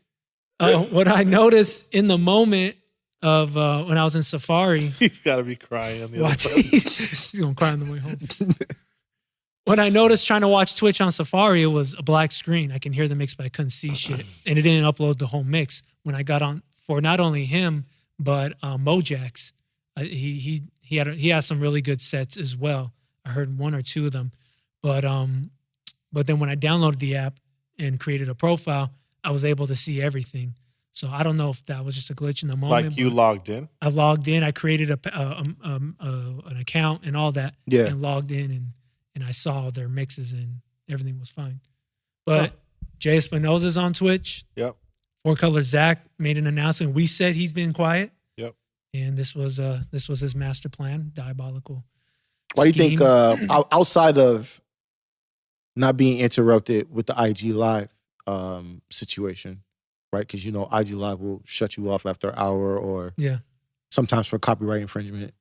What I noticed in the moment of when I was in Safari, He's got to be crying on the other watch, side. he's gonna cry on the way home. When I noticed trying to watch Twitch on Safari, it was a black screen. I can hear the mix, but I couldn't see shit, and it didn't upload the whole mix. When I got on for not only him but Mojax, he has some really good sets as well. I heard one or two of them, but then when I downloaded the app and created a profile, I was able to see everything. So I don't know if that was just a glitch in the moment. Like you logged in? I logged in. I created an account and all that, Yeah. and logged in, and I saw their mixes and everything was fine. But Jay Espinoza's on Twitch. Yep. Four Color Zach made an announcement. We said he's been quiet. Yep. And this was his master plan, diabolical. Why do you think scheme. outside of not being interrupted with the IG Live situation, right? Because you know IG Live will shut you off after an hour, or Yeah. sometimes for copyright infringement.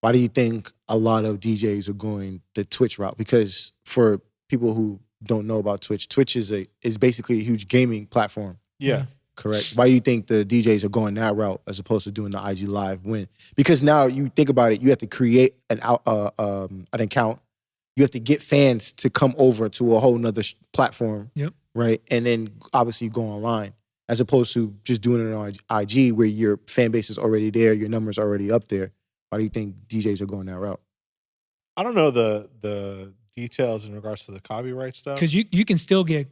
Why do you think a lot of DJs are going the Twitch route? Because for people who don't know about Twitch, Twitch is basically a huge gaming platform. Yeah. Correct. Why do you think the DJs are going that route as opposed to doing the IG Live? Because now you think about it, you have to create an account. You have to get fans to come over to a whole nother platform. Yep. Right. And then obviously go online, as opposed to just doing it on IG where your fan base is already there, your numbers are already up there. Why do you think DJs are going that route? I don't know the details in regards to the copyright stuff. Because you can still get,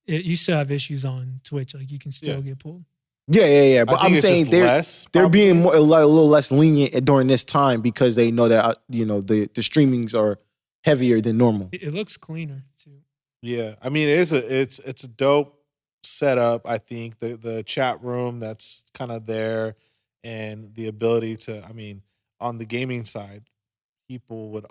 you still have issues on Twitch. Like you can still Yeah. get pulled. Yeah. But I think I'm it's saying just they're less, they're probably. being a little less lenient during this time because they know that the streamings are heavier than normal. It looks cleaner too. Yeah, I mean it's a dope setup. I think the chat room that's kind of there, and the ability to. I mean, on the gaming side, people would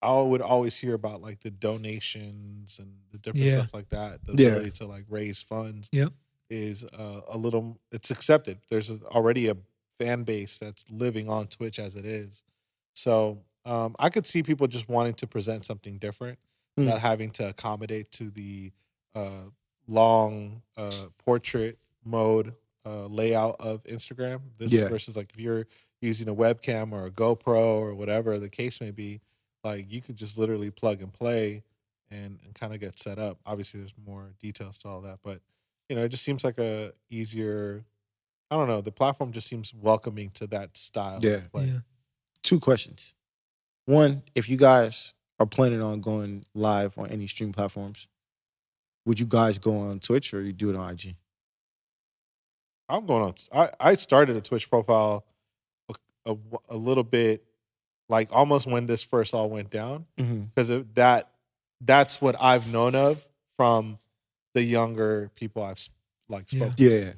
I would always hear about like the donations and the different Yeah. stuff like that. The Yeah. ability to like raise funds Yep. is a little. It's accepted. There's already a fan base that's living on Twitch as it is. So I could see people just wanting to present something different, not having to accommodate to the long portrait mode layout of Instagram. This Yeah. versus like if you're using a webcam or a GoPro or whatever the case may be, like you could just literally plug and play and kind of get set up. Obviously, there's more details to all that, but it just seems like a easier. I don't know. The platform just seems welcoming to that style. Yeah. Of play. Yeah. 2 questions. One, if you guys are planning on going live on any stream platforms, would you guys go on Twitch or you do it on IG? I'm going on. I started a Twitch profile a little bit, like almost when this first all went down, because that's what I've known of from the younger people I've spoken to. Yeah.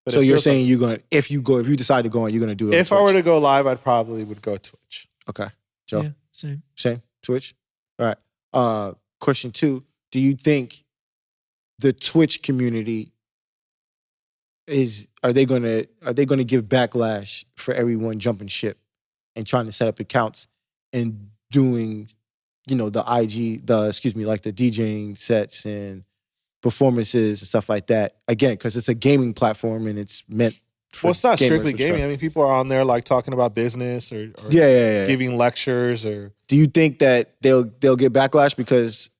But So it you're feels saying you're going to, if you decide to go on, you're going to do it like, on if I were Twitch. to go live, I'd probably would go Twitch. Okay. Joe? Yeah. Same. Same? Twitch? All right. Question 2, do you think the Twitch community are they going to give backlash for everyone jumping ship and trying to set up accounts and doing, the like the DJing sets and performances and stuff like that? Again, because it's a gaming platform and it's meant for Well, it's not gamers, strictly which gaming. are- I mean, people are on there like talking about business or Yeah. giving lectures or. Do you think that they'll get backlash because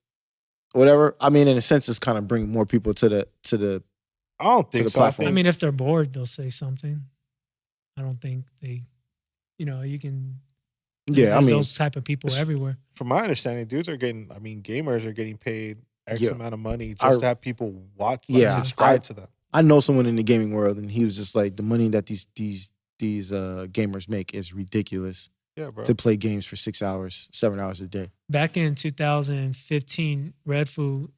whatever? I mean, in a sense, it's kind of bring more people to the. I don't think the so. I platform. I think, mean, if they're bored, they'll say something. I don't think they, you can. Yeah, I there's mean, those type of people everywhere. from my understanding, gamers are getting paid X Yeah. amount of money just I- to have people watch, Yeah, subscribe to them. I know someone in the gaming world, and he was just like, the money that these gamers make is ridiculous Yeah, bro. to play games for 6 hours, 7 hours a day. Back in 2015, Redfoo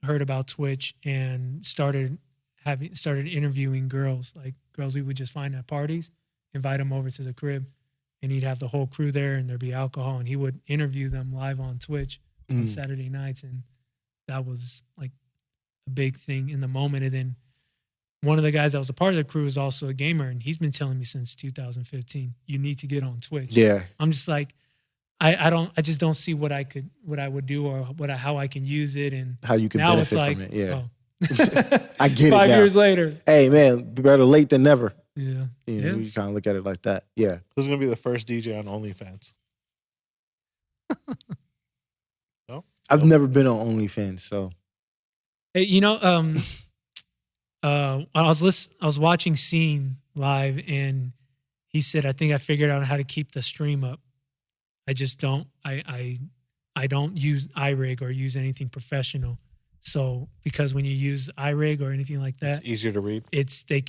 heard about Twitch and started interviewing girls we would just find at parties, invite them over to the crib, and he'd have the whole crew there, and there'd be alcohol, and he would interview them live on Twitch on Saturday nights, and that was like a big thing in the moment. And then one of the guys that was a part of the crew is also a gamer, and he's been telling me since 2015, you need to get on Twitch. Yeah. I'm just like, I just don't see what I would do or how I can use it, and How you can now benefit it's like, from it. Yeah. oh. I get it 5 now. years later. Hey, man, better late than never. Yeah. You know, you kind of look at it like that. Yeah. Who's gonna be the first DJ on OnlyFans? No, I've never been on OnlyFans, so. Hey, you know, I was watching Scene live, and he said, I think I figured out how to keep the stream up. I just don't, I don't use iRig or use anything professional. So, because when you use iRig or anything like that, it's easier to read. they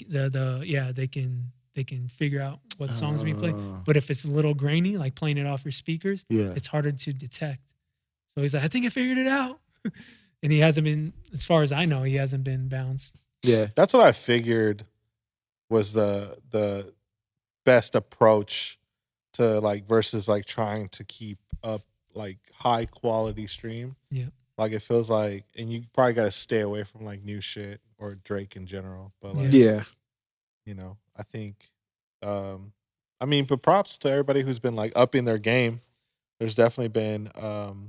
can figure out what songs we play. But if it's a little grainy, like playing it off your speakers, it's harder to detect. So he's like, I think I figured it out. And he hasn't been, as far as I know, he hasn't been bounced. Yeah. That's what I figured was the best approach to like versus like trying to keep up like high quality stream. Yeah. Like it feels like, and you probably got to stay away from like new shit or Drake in general. But like, Yeah. you know, I think, I mean, but props to everybody who's been like upping their game. There's definitely been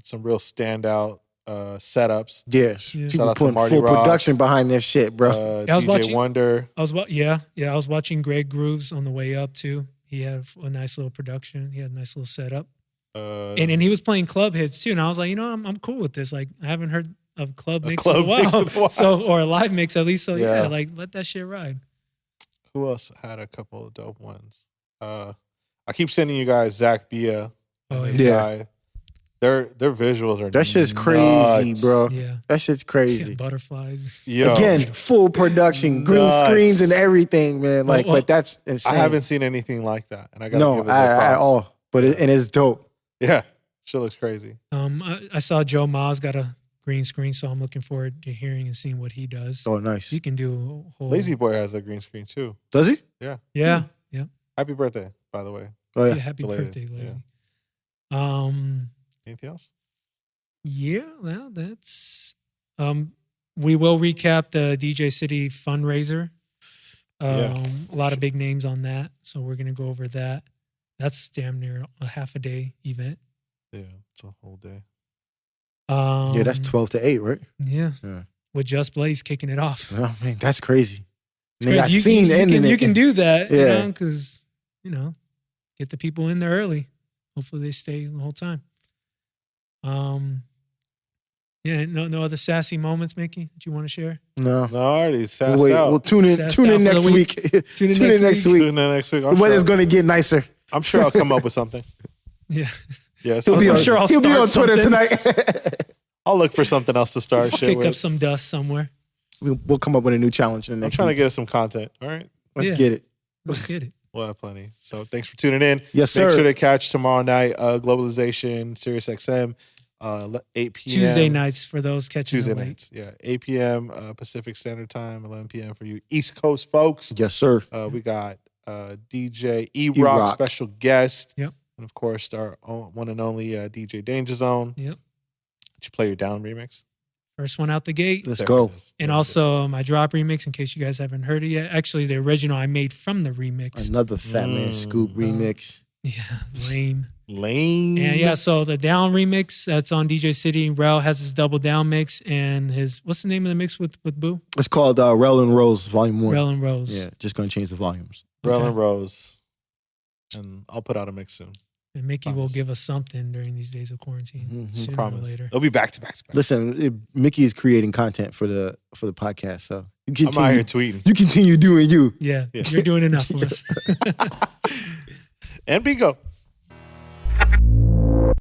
some real standout setups. Yes. Yeah. Shout People out to putting Marty full Rock, production behind their shit, bro. I was DJ watching- Wonder. I was watching Greg Grooves on the way up too. He had a nice little production. He had a nice little setup. And he was playing club hits too. And I was like, you know, I'm cool with this. Like, I haven't heard of club mix in a while. So, or a live mix at least. So yeah, like let that shit ride. Who else had a couple of dope ones? I keep sending you guys Zach Bia. Oh, This yeah. guy. Their visuals are That shit's crazy, nuts. bro. Yeah. That shit's crazy. Butterflies. Yo, Again, full production, green Nuts. screens and everything, man. Like, Well, but that's insane. I haven't seen anything like that, and I got No, give it at props. all. But and it's dope. Yeah, shit looks crazy. I saw Joe Ma's got a green screen, so I'm looking forward to hearing and seeing what he does. Oh, nice. He can do a whole Lazy Boy has a green screen too. Does he? Yeah. Happy birthday, by the way. Oh, Yeah, yeah. happy Belated, birthday, yeah. Lazy. Anything else? Yeah, well, that's we will recap the DJ City fundraiser. A lot of big names on that, so we're gonna go over that. That's damn near a half a day event. Yeah, it's a whole day. Yeah, that's 12 to 8, right? Yeah. Yeah. With Just Blaze kicking it off. Oh, man, that's crazy. It's And they got crazy. seen ending you it. can do that, Yeah. because get the people in there early. Hopefully they stay the whole time. Yeah, no other sassy moments, Mickey, that you want to share? No. No, I already sassed Wait, out. we'll tune in Sassed out for next the week. week. Tune in next week. Tune in next week. The weather's going to get nicer. I'm sure I'll come up with something. Yeah. Yes, He'll be I'm on, sure I'll he'll be on start Twitter something. tonight. I'll look for something else to start shit Kick up with. some dust somewhere. We'll come up with a new challenge in the I'm next trying to week. get us some content. All right. Let's Yeah. get it. Let's get it. We'll have plenty. So thanks for tuning in. Yes, sir. Make sure to catch tomorrow night, Globalization, Sirius XM, 8 p.m. Tuesday nights for those catching Tuesday it late. nights. Yeah. 8 p.m. Pacific Standard Time, 11 p.m. for you East Coast folks. Yes, sir. We got DJ E-Rock, E-Rock. special guest. Yep. And of course, our one and only DJ DangerZone. Yep. Did you play your Down remix? First one out the gate. Let's There go. it is. And There it also my drop remix, in case you guys haven't heard it yet. Actually, the original I made from the remix. Another Fat Man Scoop remix. Yeah, lame. is. Lane. And yeah, so the Down remix that's on DJ City. Rell has his double down mix, and his what's the name of the mix with Boo? It's called Rell and Rose Volume 1. Rell and Rose. Yeah, just going to change the volumes. Rell Okay. and Rose. And I'll put out a mix soon. And Mickey will Promise. give us something during these days of quarantine. Mhm. Sooner or Promise. later. It'll be back to back to back. Listen, Mickey is creating content for the podcast, so you I'm out here continue, tweeting. you continue doing you. Yeah, Yeah. you're doing enough for us. And Bingo.